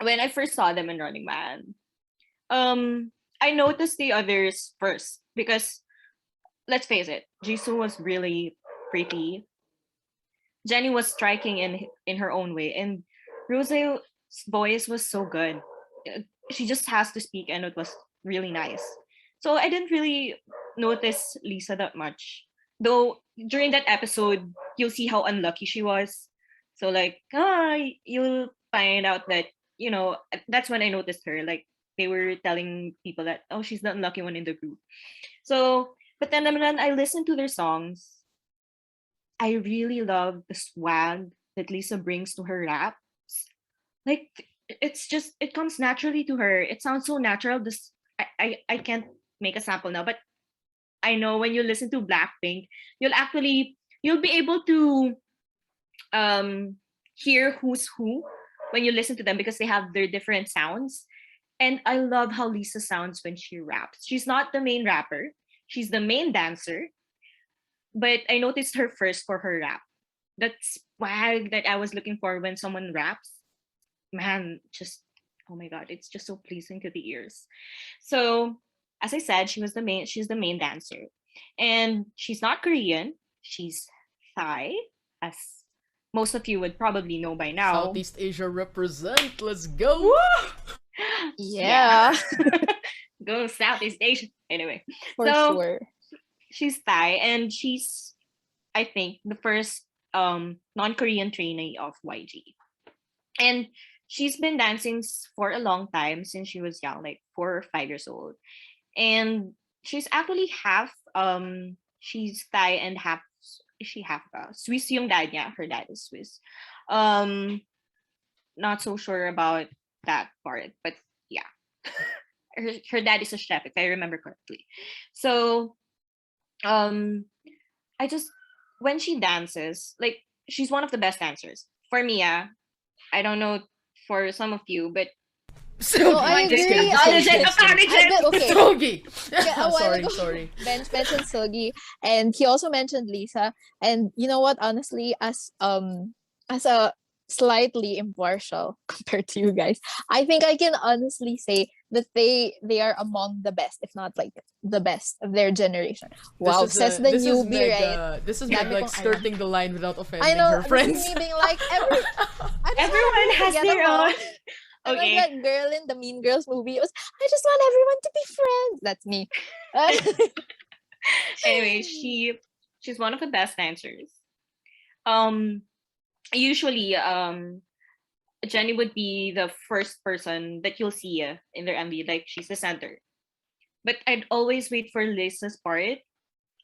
when I first saw them in Running Man, I noticed the others first because let's face it, Jisoo was really pretty. Jenny was striking in her own way, and Rose's voice was so good. She just has to speak, and it was really nice. So I didn't really notice Lisa that much, though. During that episode, you'll see how unlucky she was. So like, you'll find out that that's when I noticed her. Like they were telling people that she's the unlucky one in the group. So, but then when I listened to their songs, I really love the swag that Lisa brings to her raps. Like it's just it comes naturally to her. It sounds so natural. I can't make a sample now, but I know when you listen to Blackpink, you'll be able to hear who's who when you listen to them because they have their different sounds. And I love how Lisa sounds when she raps. She's not the main rapper. She's the main dancer, but I noticed her first for her rap. That swag that I was looking for when someone raps, man, just oh my god, it's just so pleasing to the ears. So, as I said, she's the main dancer. And she's not Korean, she's Thai, as most of you would probably know by now. Southeast Asia represent. Let's go. Woo! Yeah, Go Southeast Asia. Anyway, for so sure. she's Thai and she's I think the first non-Korean trainee of YG. And she's been dancing for a long time since she was young, like 4 or 5 years old. And she's actually half she's Thai and half is she half Swiss yung dad niya. Her dad is Swiss. Not so sure about that part, but yeah. Her dad is a chef, if I remember correctly. So I just when she dances, like she's one of the best dancers. For me, I don't know for some of you, but So, I just agree. kidding, just kidding, just kidding. Okay. Sogi. Yeah, a while Sorry, ago, sorry. Ben mentioned Sogi, and he also mentioned Lisa. And you know what? Honestly, as a slightly impartial compared to you guys, I think I can honestly say that they are among the best, if not like the best of their generation. Wow, says the this is newbie, Meg, right? this is Meg Dami like kong alam. skirting the line without I offending know. her This friends. is me being like I just everyone want has everyone to get their along. own. I'm like Okay. that girl in the Mean Girls movie. It was, I just want everyone to be friends. That's me. Anyway, she's one of the best dancers. Usually Jenny would be the first person that you'll see in their MV, like she's the center. But I'd always wait for Lisa's part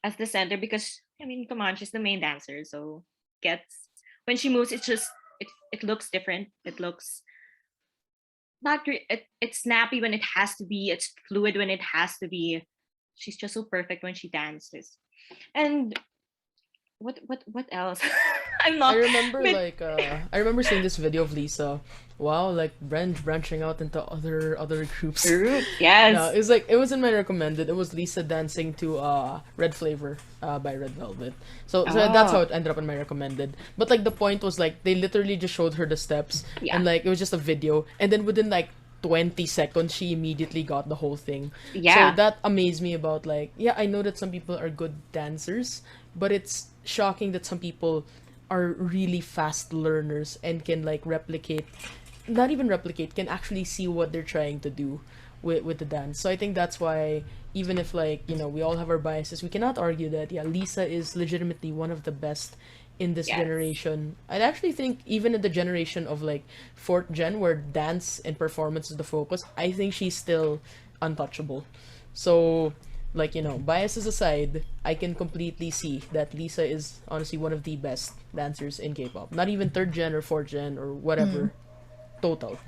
as the center because I mean, come on, she's the main dancer, so gets when she moves, it looks different. It looks it's snappy when it has to be. It's fluid when it has to be. She's just so perfect when she dances. And what else? I'm not. I remember but- like I remember seeing this video of Lisa. Wow, like branching out into other groups. Yes. No, it was in my recommended. It was Lisa dancing to Red Flavor by Red Velvet. So that's how it ended up in my recommended. But like the point was like they literally just showed her the steps Yeah. and like it was just a video and then within like 20 seconds she immediately got the whole thing. Yeah. So that amazed me about like I know that some people are good dancers, but it's shocking that some people are really fast learners and can like not even replicate, can actually see what they're trying to do with the dance. So I think that's why even if like, we all have our biases, we cannot argue that Lisa is legitimately one of the best in this Yes. generation. I'd actually think even in the generation of like fourth gen where dance and performance is the focus, I think she's still untouchable. So like, biases aside, I can completely see that Lisa is honestly one of the best dancers in K-pop. Not even third gen or fourth gen or whatever. Total.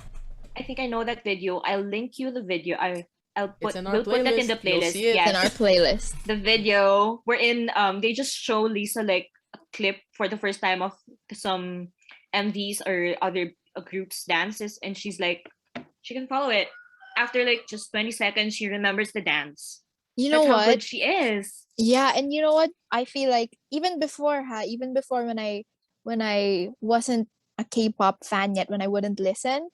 I think I know that video. I'll link you the video. It's in our We'll put that in playlist. the You'll playlist. see it. It's in our Yes. playlist. The video wherein they just show Lisa like a clip for the first time of some MVs or other groups dances, and she's like, she can follow it. After like just 20 seconds, she remembers the dance. You know That's how what? good she is. Yeah, and you know what? I feel like even before when I wasn't a K-pop fan yet, when I wouldn't listen,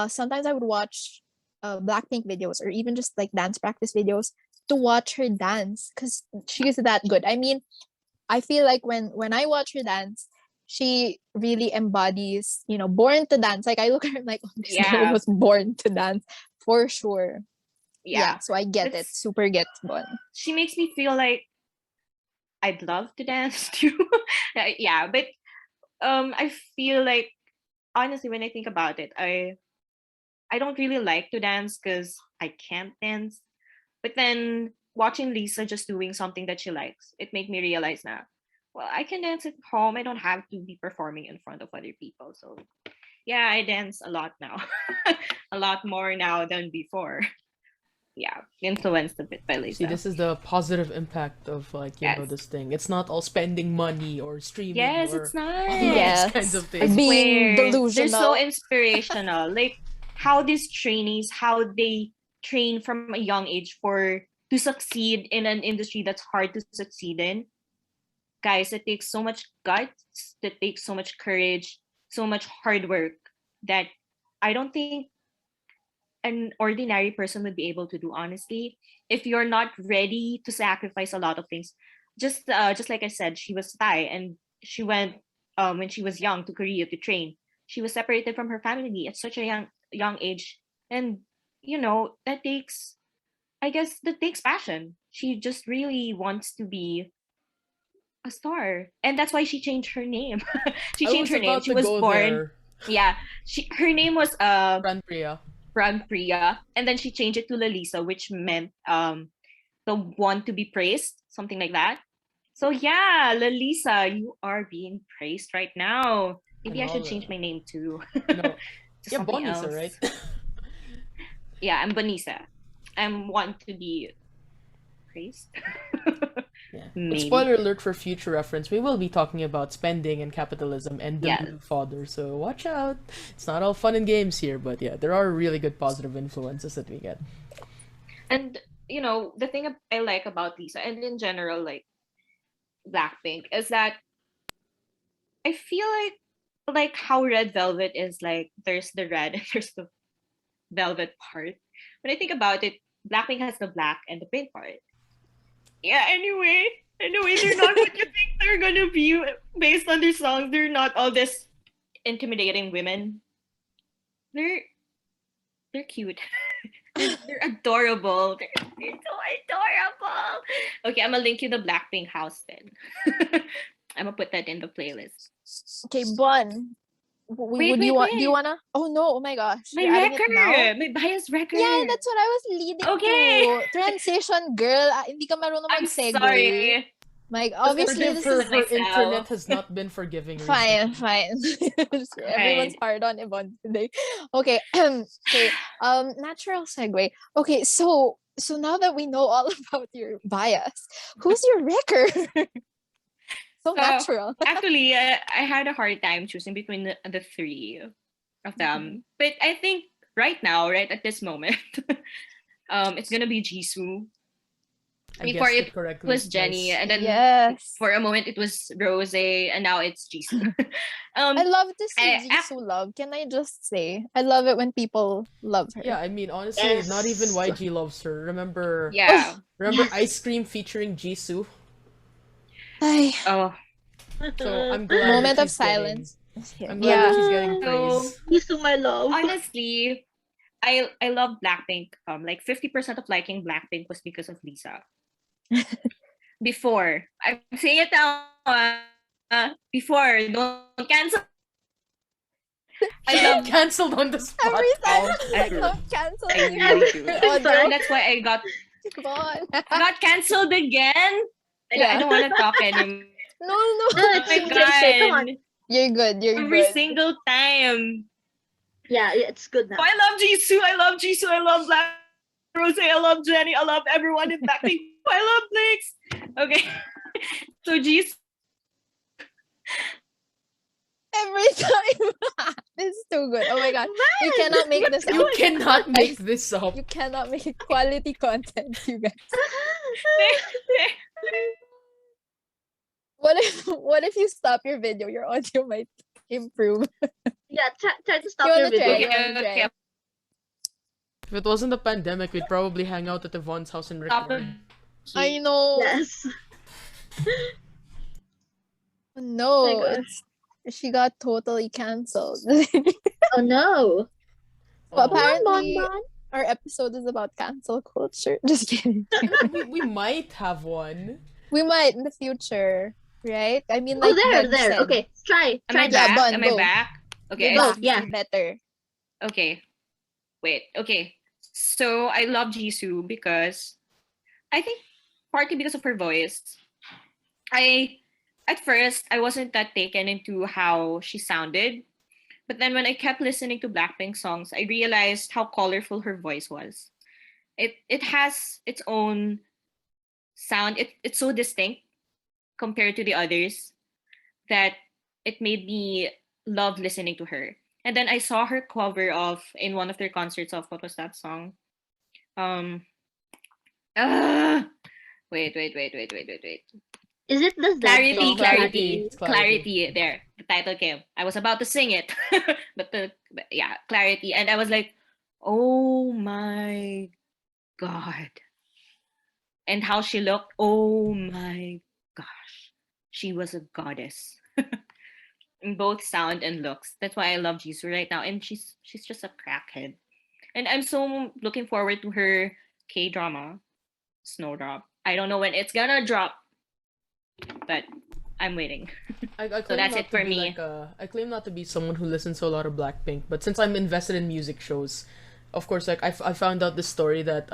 sometimes I would watch Blackpink videos or even just like dance practice videos to watch her dance because she's that good. I mean, I feel like when I watch her dance, she really embodies, born to dance. Like I look at her like, oh, this girl Yeah. was born to dance for sure. Yeah. So I get it. That's- Super get Bon. She makes me feel like I'd love to dance too. Yeah, but I feel like honestly when I think about it, I don't really like to dance because I can't dance. But then watching Lisa just doing something that she likes, it made me realize now, well, I can dance at home. I don't have to be performing in front of other people. So yeah, I dance a lot now. A lot more now than before. Yeah, influenced a bit by Lisa. See, this is the positive impact of like, Yes. this thing. It's not all spending money or streaming Yes, or it's all nice. these Yes. kinds of I things. Being swear, delusional. they're so inspirational. Like how these trainees, how they train from a young age to succeed in an industry that's hard to succeed in. Guys, it takes so much guts, that takes so much courage, so much hard work that I don't think an ordinary person would be able to do, honestly, if you're not ready to sacrifice a lot of things. Just like I said, she was Thai and she went when she was young to Korea to train. She was separated from her family at such a young age, and that takes, I guess, that takes passion. She just really wants to be a star, and that's why she changed her name. She I changed was her name. about She to was go born. there, Yeah, her name was Fran Priya. Priya, and then she changed it to Lalisa, which meant the one to be praised, something like that. So yeah, Lalisa, you are being praised right now. Maybe I And should all change my name too. No, To yeah, something Bonisa, else. right? Yeah, I'm Bonisa. I'm want to be praised. Yeah. But Maybe. spoiler alert for future reference, we will be talking about spending and capitalism and Yes. deluded fodder, so watch out. It's not all fun and games here, but yeah, there are really good positive influences that we get. And the thing I like about Lisa and in general like Blackpink is that I feel like how Red Velvet is like there's the red and there's the velvet part. When I think about it, Blackpink has the black and the pink part. Yeah, anyway, they're not what you think they're gonna be based on their songs. They're not all this intimidating women. They're cute. They're adorable. They're so adorable. Okay, I'm gonna link you the Blackpink house then. I'm gonna put that in the playlist. Okay, Bon. Wait, Do you wait. wanna? Oh no! Oh my gosh! My You're adding it now? record! My bias record! Yeah, that's what I was leading Okay. to. Transition, girl. Hindi ka marunong I'm mag-segue. sorry. Like, obviously, Forgive this her, is her myself. internet has not been forgiving fine. recently. Everyone's hard on Yvonne today. Okay. Okay. Natural segue. Okay, so now that we know all about your bias, who's your wrecker? So natural. Actually, I had a hard time choosing between the three of them. But I think right now, right at this moment, it's gonna be Jisoo. I Before guessed it it correctly. was Jenny, Nice. and then Yes. for a moment it was Rose, and now it's Jisoo. I love to see I- Jisoo love. Can I just say? I love it when people love her. Yeah, I mean, honestly, Yes. not even YG loves her. Remember yeah. Remember Yes. Ice Cream featuring Jisoo? Ay, Oh, So I'm glad moment that of she's getting- silence. I'm glad that Yeah. she's getting So- praise. Jisoo, my love. honestly, I love Blackpink. Like 50% of liking Blackpink was because of Lisa. Before, I'm saying it now. Before, don't cancel. I love. Cancelled on the spot. Every time Oh, I true. love cancel. I really do. Oh, Sorry. And that's why I got Bon. Got cancelled again. I don't want to talk anymore. No. No, Oh it's my okay. Come on. god. You're good. You're Every good. single time. Yeah, it's good now. Oh, I love Jisoo. I love Jisoo. I love Black Rose. I love Jenny. I love everyone in Blackpink. I love Blix. Okay. So Jisoo. Every time. This is too good. Oh my god. You Man! cannot make this You up. cannot make this up. You cannot make quality content, you guys. What if you stop your video? Your audio might improve. Yeah, try to stop You your wanna try? video. You wanna try? Okay. If it wasn't a pandemic, we'd probably hang out at Yvonne's house and Stop record. it. I know. Yes. No, Oh my God. she got totally cancelled. Oh no. But Oh. apparently, Bon. our episode is about cancel culture. Just kidding. We might have one. We might in the future, right? I mean, Oh, like there. Ben said. Okay, try Am I that. Yeah, back? Bun, Am go. I back? Okay. Go. Yeah. Better. Okay. Wait. Okay. So I love Jisoo because I think partly because of her voice. At first I wasn't that taken into how she sounded, but then when I kept listening to Blackpink songs, I realized how colorful her voice was. It has its own sound. It's so distinct compared to the others that it made me love listening to her. And then I saw her cover of in one of their concerts of what was that song? Um ah, wait. Is it the Clarity, Clarity. clarity, It's clarity. clarity. There, the title came. I was about to sing it, but yeah, clarity. And I was like, oh my god. And how she looked, oh my gosh. She was a goddess. In both sound and looks. That's why I love Jisoo right now. And she's just a crackhead. And I'm so looking forward to her K-drama, Snowdrop. I don't know when it's gonna drop, but I'm waiting. I claim So that's not it to for be me. like I claim not to be someone who listens to a lot of Blackpink, but since I'm invested in music shows, of course, like I found out this story that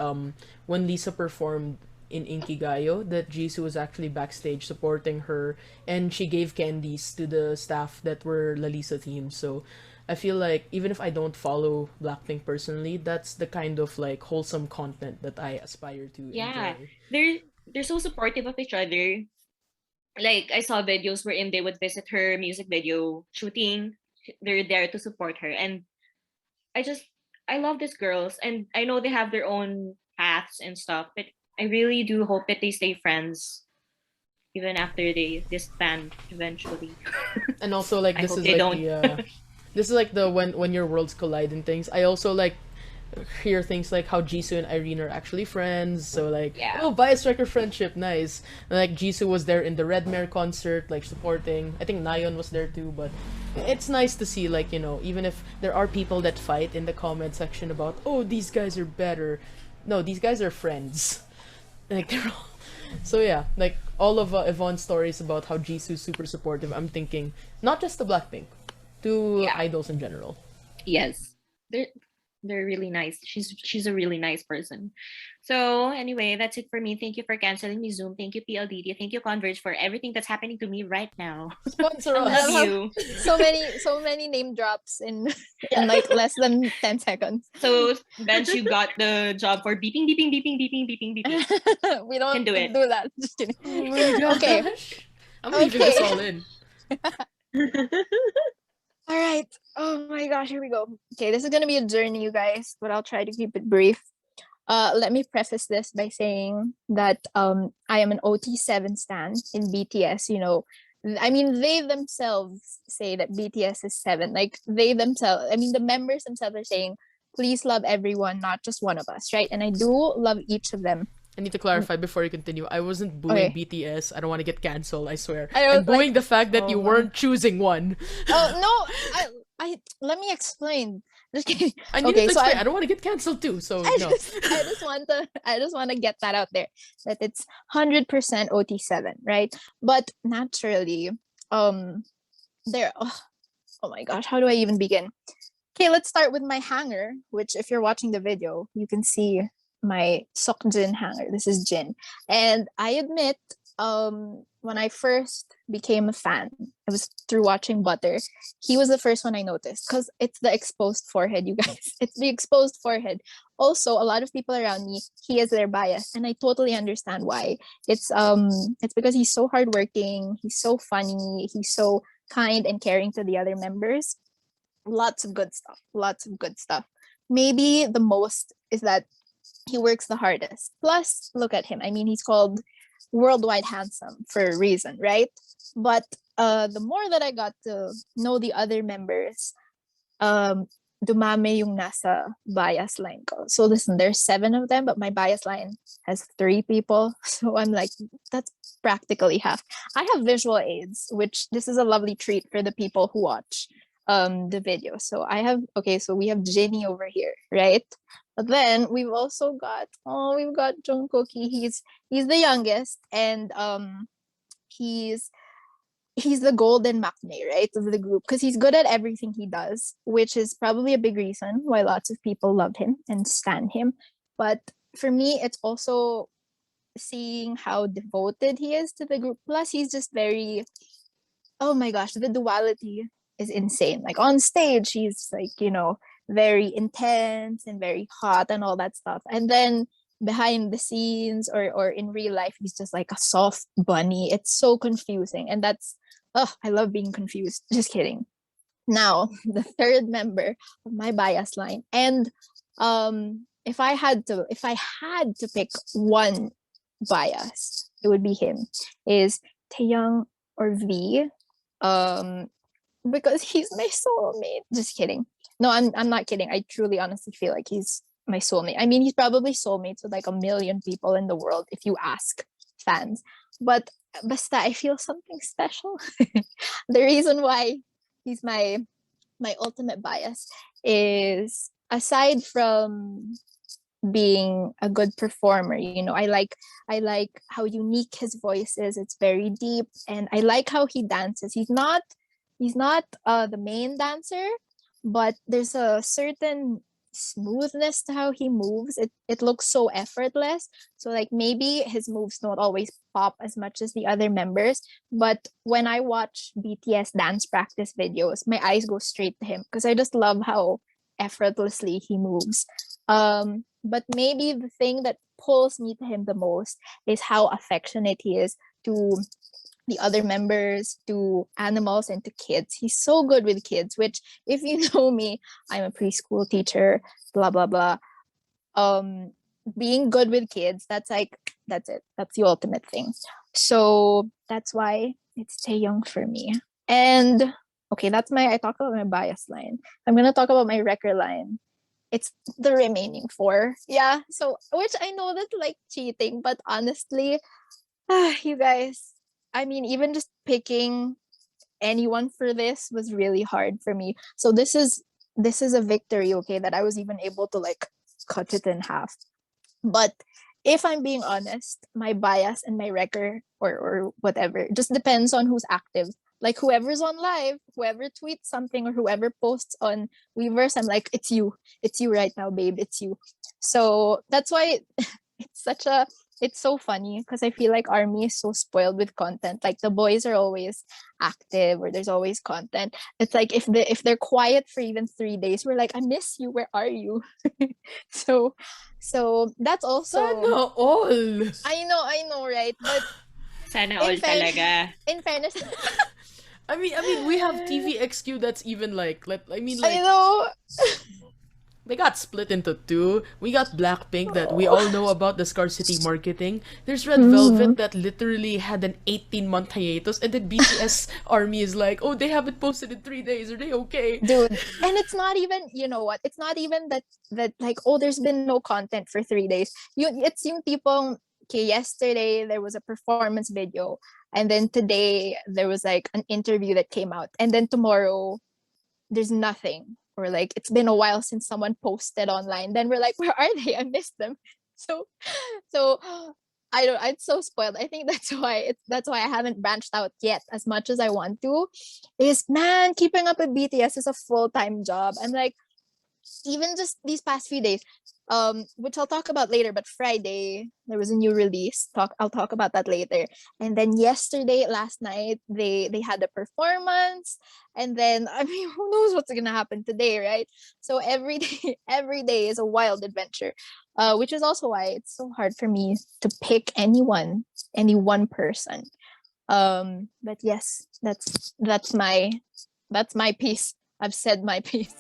when Lisa performed in Inkigayo, that Jisoo was actually backstage supporting her, and she gave candies to the staff that were Lalisa themed. So I feel like even if I don't follow Blackpink personally, that's the kind of like wholesome content that I aspire to Yeah. enjoy. They're so supportive of each other. Like I saw videos wherein they would visit her music video shooting. They're there to support her. And I just I love these girls, and I know they have their own paths and stuff, but I really do hope that they stay friends even after they disband eventually. And also like I this hope is they like don't. the this is like the when your worlds collide and things. I also like hear things like how Jisoo and Irene are actually friends. So like, Yeah. oh, Biostriker friendship, nice. And like Jisoo was there in the Red Mare concert, like supporting. I think Nayeon was there too, but it's nice to see like, you know, even if there are people that fight in the comment section about, oh, these guys are better. No, these guys are friends. Like they're all... So yeah, like all of Yvonne's stories about how Jisoo's super supportive. I'm thinking not just to Blackpink, to Yeah. idols in general. Yes. They're really nice. She's a really nice person. So anyway, that's it for me. Thank you for canceling me Zoom. Thank you PLDD. Thank you Converge for everything that's happening to me right now. Sponsor I us. love you. So many name drops in like less than 10 seconds. So Bench, you got the job for beeping. We don't Can do it. do that. Just kidding. Oh my gosh. Okay. I'm leaving this Okay. all in. All right. Oh my gosh, here we go. Okay, this is gonna be a journey, you guys, but I'll try to keep it brief. Let me preface this by saying that I am an OT7 stan in BTS. You know, I mean, they themselves say that BTS is 7. Like they themselves, I mean, the members themselves are saying, please love everyone, not just one of us, right? And I do love each of them. I need to clarify before you continue. I wasn't booing Okay. BTS. I don't want to get cancelled, I swear. I was I'm booing like, the fact that oh you my- weren't choosing one. Oh no, I let me explain. Just kidding. I need Okay, to so explain. I don't want to get cancelled too, so no. I just want to get that out there that it's 100% OT7, right? But naturally, there. Oh my gosh, how do I even begin? Okay, let's start with my hanger, which if you're watching the video, you can see my Sokjin hanger. This is Jin. And I admit, when I first became a fan, it was through watching Butter. He was the first one I noticed because it's the exposed forehead, you guys. It's the exposed forehead. Also, a lot of people around me, he is their bias, and I totally understand why. It's because he's so hardworking, he's so funny, he's so kind and caring to the other members. Lots of good stuff. Lots of good stuff. Maybe the most is that he works the hardest. Plus, look at him. I mean, he's called worldwide handsome for a reason, right? But the more that I got to know the other members, dumame yung nasa bias line ko. So listen, there's 7 of them, but my bias line has 3 people. So I'm like, that's practically half. I have visual aids, which this is a lovely treat for the people who watch the video. So so we have Jenny over here, right? But then we've also got we've got Jungkook. He's the youngest, and he's the golden maknae, right, of the group, because he's good at everything he does, which is probably a big reason why lots of people love him and stan him. But for me, it's also seeing how devoted he is to the group. Plus, he's just very, oh my gosh, the duality is insane. Like on stage, he's like, very intense and very hot and all that stuff. And then behind the scenes or in real life, he's just like a soft bunny. It's so confusing. And I love being confused. Just kidding. Now, the third member of my bias line. And if I had to pick one bias, it would be him. Is Taeyang or V? Because he's my soulmate. Just kidding. No, I'm not kidding. I truly honestly feel like he's my soulmate. I mean, he's probably soulmates with like a million people in the world if you ask fans. But basta, I feel something special. The reason why he's my ultimate bias is, aside from being a good performer, I like how unique his voice is. It's very deep, and I like how he dances. He's not the main dancer, but there's a certain smoothness to how he moves. It looks so effortless. So like maybe his moves don't always pop as much as the other members, but when I watch BTS dance practice videos, my eyes go straight to him because I just love how effortlessly he moves. But maybe the thing that pulls me to him the most is how affectionate he is to the other members, to animals, and to kids. He's so good with kids, which, if you know me, I'm a preschool teacher, blah blah blah. Being good with kids, that's it. That's the ultimate thing. So that's why it's Taeyong for me. And okay, I talked about my bias line. I'm gonna talk about my wrecker line. It's the remaining 4. Yeah. So, which I know that's like cheating, but honestly, you guys, I mean, even just picking anyone for this was really hard for me. So this is a victory, okay, that I was even able to like cut it in half. But if I'm being honest, my bias and my wrecker or whatever just depends on who's active. Like whoever's on live, whoever tweets something, or whoever posts on Weverse, I'm like, it's you right now, babe, it's you. So that's why it's so funny, because I feel like Army is so spoiled with content. Like the boys are always active, or there's always content. It's like if they're quiet for even 3 days, we're like, I miss you. Where are you? so that's also. Sana all. I know, right? But Sana all talaga. in fairness, I mean, we have TVXQ that's even like, I know. They got split into 2. We got Blackpink that we all know about the scarcity marketing. There's Red Velvet that literally had an 18-month hiatus, and then BTS Army is like, oh, they haven't posted in 3 days. Are they okay? Dude, and it's not even, you know what? It's not even that like, oh, there's been no content for 3 days. It's yung tipong, okay, yesterday there was a performance video, and then today there was like an interview that came out, and then tomorrow there's nothing. Or like, it's been a while since someone posted online. Then we're like, where are they? I missed them. So I'm so spoiled. I think that's why I haven't branched out yet as much as I want to. Is, man, keeping up with BTS is a full-time job. I'm like, even just these past few days, which I'll talk about later. But Friday there was a new release. I'll talk about that later. And then last night, they had a performance, and then I mean, who knows what's gonna happen today, right? So every day, every day is a wild adventure, which is also why it's so hard for me to pick any one person. But yes, that's my piece. I've said my piece.